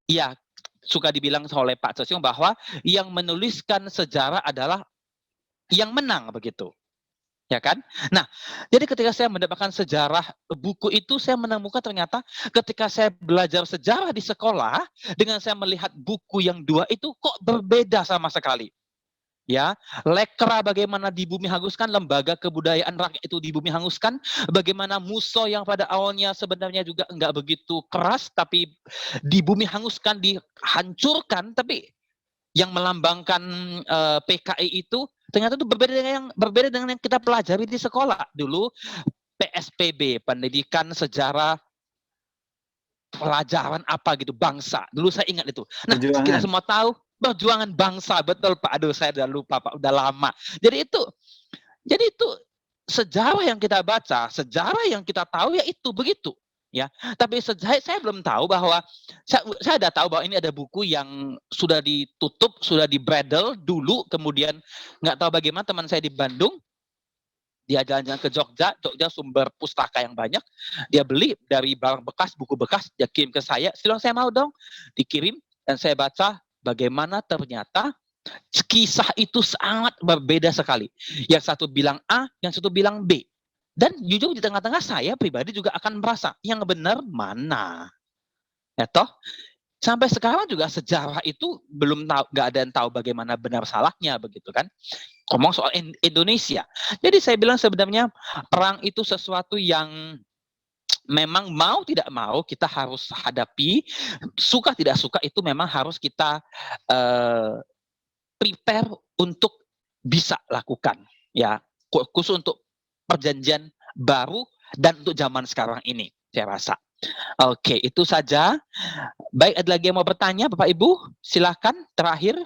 [SPEAKER 3] ya suka dibilang oleh Pak Sosiong bahwa yang menuliskan sejarah adalah yang menang begitu. Ya kan? Nah, jadi ketika saya mendapatkan sejarah buku itu saya menemukan ternyata ketika saya belajar sejarah di sekolah dengan saya melihat buku yang 2 itu kok berbeda sama sekali. Ya, Lekra bagaimana di bumi hanguskan, lembaga kebudayaan rakyat itu di bumi hanguskan, bagaimana Muso yang pada awalnya sebenarnya juga enggak begitu keras, tapi di bumi hanguskan, dihancurkan, tapi yang melambangkan PKI itu ternyata itu berbeda dengan yang kita pelajari di sekolah dulu. PSPB, pendidikan sejarah pelajaran apa gitu, bangsa. Dulu saya ingat itu. Nah,
[SPEAKER 7] Perjuangan.
[SPEAKER 3] kita semua tahu perjuangan bangsa, betul Pak. Aduh, saya udah lupa Pak, udah lama. Jadi itu sejarah yang kita baca, sejarah yang kita tahu ya itu begitu. Ya, tapi saya belum tahu bahwa saya udah tahu bahwa ini ada buku yang sudah ditutup, sudah di-bredel dulu, kemudian nggak tahu bagaimana teman saya di Bandung, dia jalan-jalan ke Jogja sumber pustaka yang banyak, dia beli dari barang bekas, buku bekas, dia kirim ke saya, silahkan saya mau dong, dikirim, dan saya baca bagaimana ternyata kisah itu sangat berbeda sekali. Yang satu bilang A, yang satu bilang B. Dan jujur di tengah-tengah saya pribadi juga akan merasa, yang benar mana? Ya toh? Sampai sekarang juga sejarah itu belum tahu, nggak ada yang tahu bagaimana benar salahnya begitu kan. Ngomong soal Indonesia. Jadi saya bilang sebenarnya perang itu sesuatu yang memang mau tidak mau kita harus hadapi, suka tidak suka itu memang harus kita prepare untuk bisa lakukan ya, khusus untuk perjanjian baru dan untuk zaman sekarang ini saya rasa. Oke, itu saja. Baik, ada lagi yang mau bertanya Bapak Ibu? Silakan terakhir.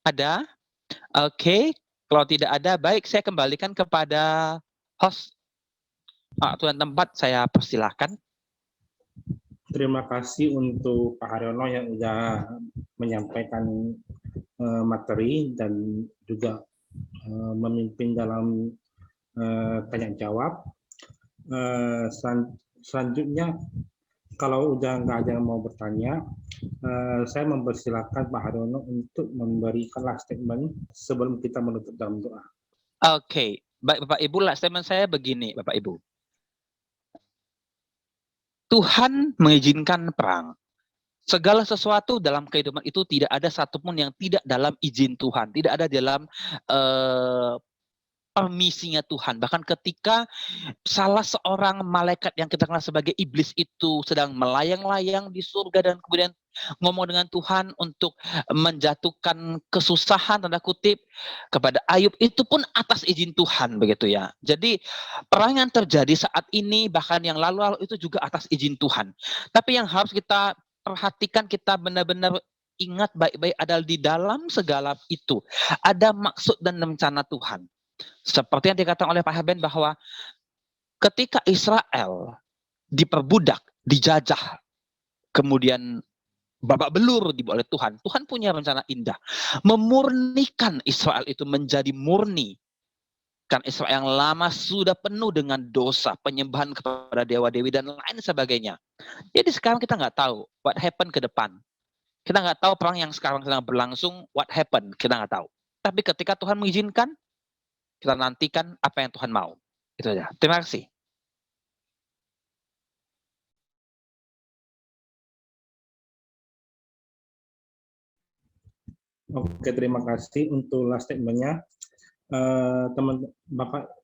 [SPEAKER 3] Ada? Oke, kalau tidak ada baik saya kembalikan kepada host. Tuan tempat saya persilahkan.
[SPEAKER 1] Terima kasih untuk Pak Haryono yang sudah menyampaikan materi dan juga memimpin dalam tanya jawab. Selanjutnya, kalau udah nggak ada yang mau bertanya, saya mempersilahkan Pak Haryono untuk memberikan last statement sebelum kita menutup dalam doa.
[SPEAKER 3] Oke, baik Bapak Ibu, last statement saya begini, Bapak Ibu. Tuhan mengizinkan perang. Segala sesuatu dalam kehidupan itu tidak ada satupun yang tidak dalam izin Tuhan, tidak ada dalam permisinya Tuhan. Bahkan ketika salah seorang malaikat yang kita kenal sebagai iblis itu sedang melayang-layang di surga dan kemudian ngomong dengan Tuhan untuk menjatuhkan kesusahan tanda kutip kepada Ayub, itu pun atas izin Tuhan begitu ya. Jadi perang yang terjadi saat ini bahkan yang lalu-lalu itu juga atas izin Tuhan. Tapi yang harus kita perhatikan, kita benar-benar ingat baik-baik adalah di dalam segala itu ada maksud dan rencana Tuhan. Seperti yang dikatakan oleh Pak Haben bahwa ketika Israel diperbudak, dijajah, kemudian babak belur oleh Tuhan, Tuhan punya rencana indah. Memurnikan Israel itu menjadi murni. Kan Israel yang lama sudah penuh dengan dosa, penyembahan kepada dewa-dewi dan lain sebagainya. Jadi sekarang kita nggak tahu what happen ke depan. Kita nggak tahu perang yang sekarang sedang berlangsung, what happen, kita nggak tahu. Tapi ketika Tuhan mengizinkan, kita nantikan apa yang Tuhan mau. Itu aja. Terima kasih.
[SPEAKER 1] Oke, terima kasih untuk last statement-nya. Teman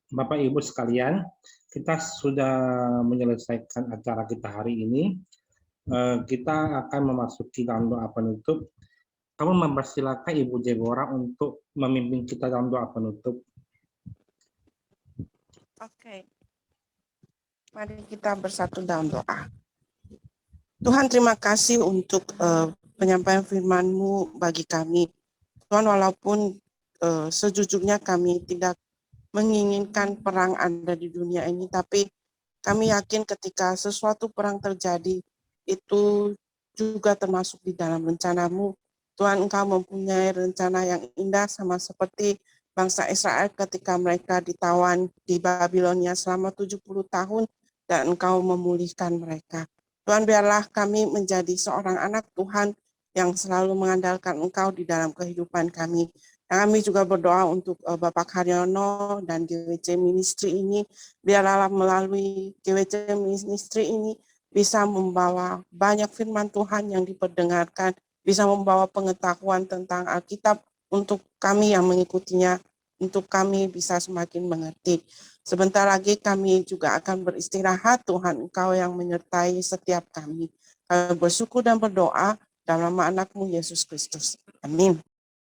[SPEAKER 1] Bapak Ibu sekalian, kita sudah menyelesaikan acara kita hari ini. Kita akan memasuki dalam doa penutup. Kamu mempersilakan Ibu Deborah untuk memimpin kita dalam doa penutup.
[SPEAKER 8] Oke. Mari kita bersatu dalam doa. Tuhan, terima kasih untuk penyampaian firman-Mu bagi kami. Tuhan, walaupun sejujurnya kami tidak menginginkan perang ada di dunia ini, tapi kami yakin ketika sesuatu perang terjadi, itu juga termasuk di dalam rencana-Mu. Tuhan, Engkau mempunyai rencana yang indah sama seperti bangsa Israel ketika mereka ditawan di Babilonia selama 70 tahun dan Engkau memulihkan mereka. Tuhan, biarlah kami menjadi seorang anak Tuhan yang selalu mengandalkan Engkau di dalam kehidupan kami. Dan kami juga berdoa untuk Bapak Haryono dan GWC Ministry ini, biarlah melalui GWC Ministry ini bisa membawa banyak firman Tuhan yang diperdengarkan, bisa membawa pengetahuan tentang Alkitab untuk kami yang mengikutinya, untuk kami bisa semakin mengerti. Sebentar lagi kami juga akan beristirahat, Tuhan, Engkau yang menyertai setiap kami. Kami bersyukur dan berdoa dalam nama anak-Mu Yesus Kristus. Amin.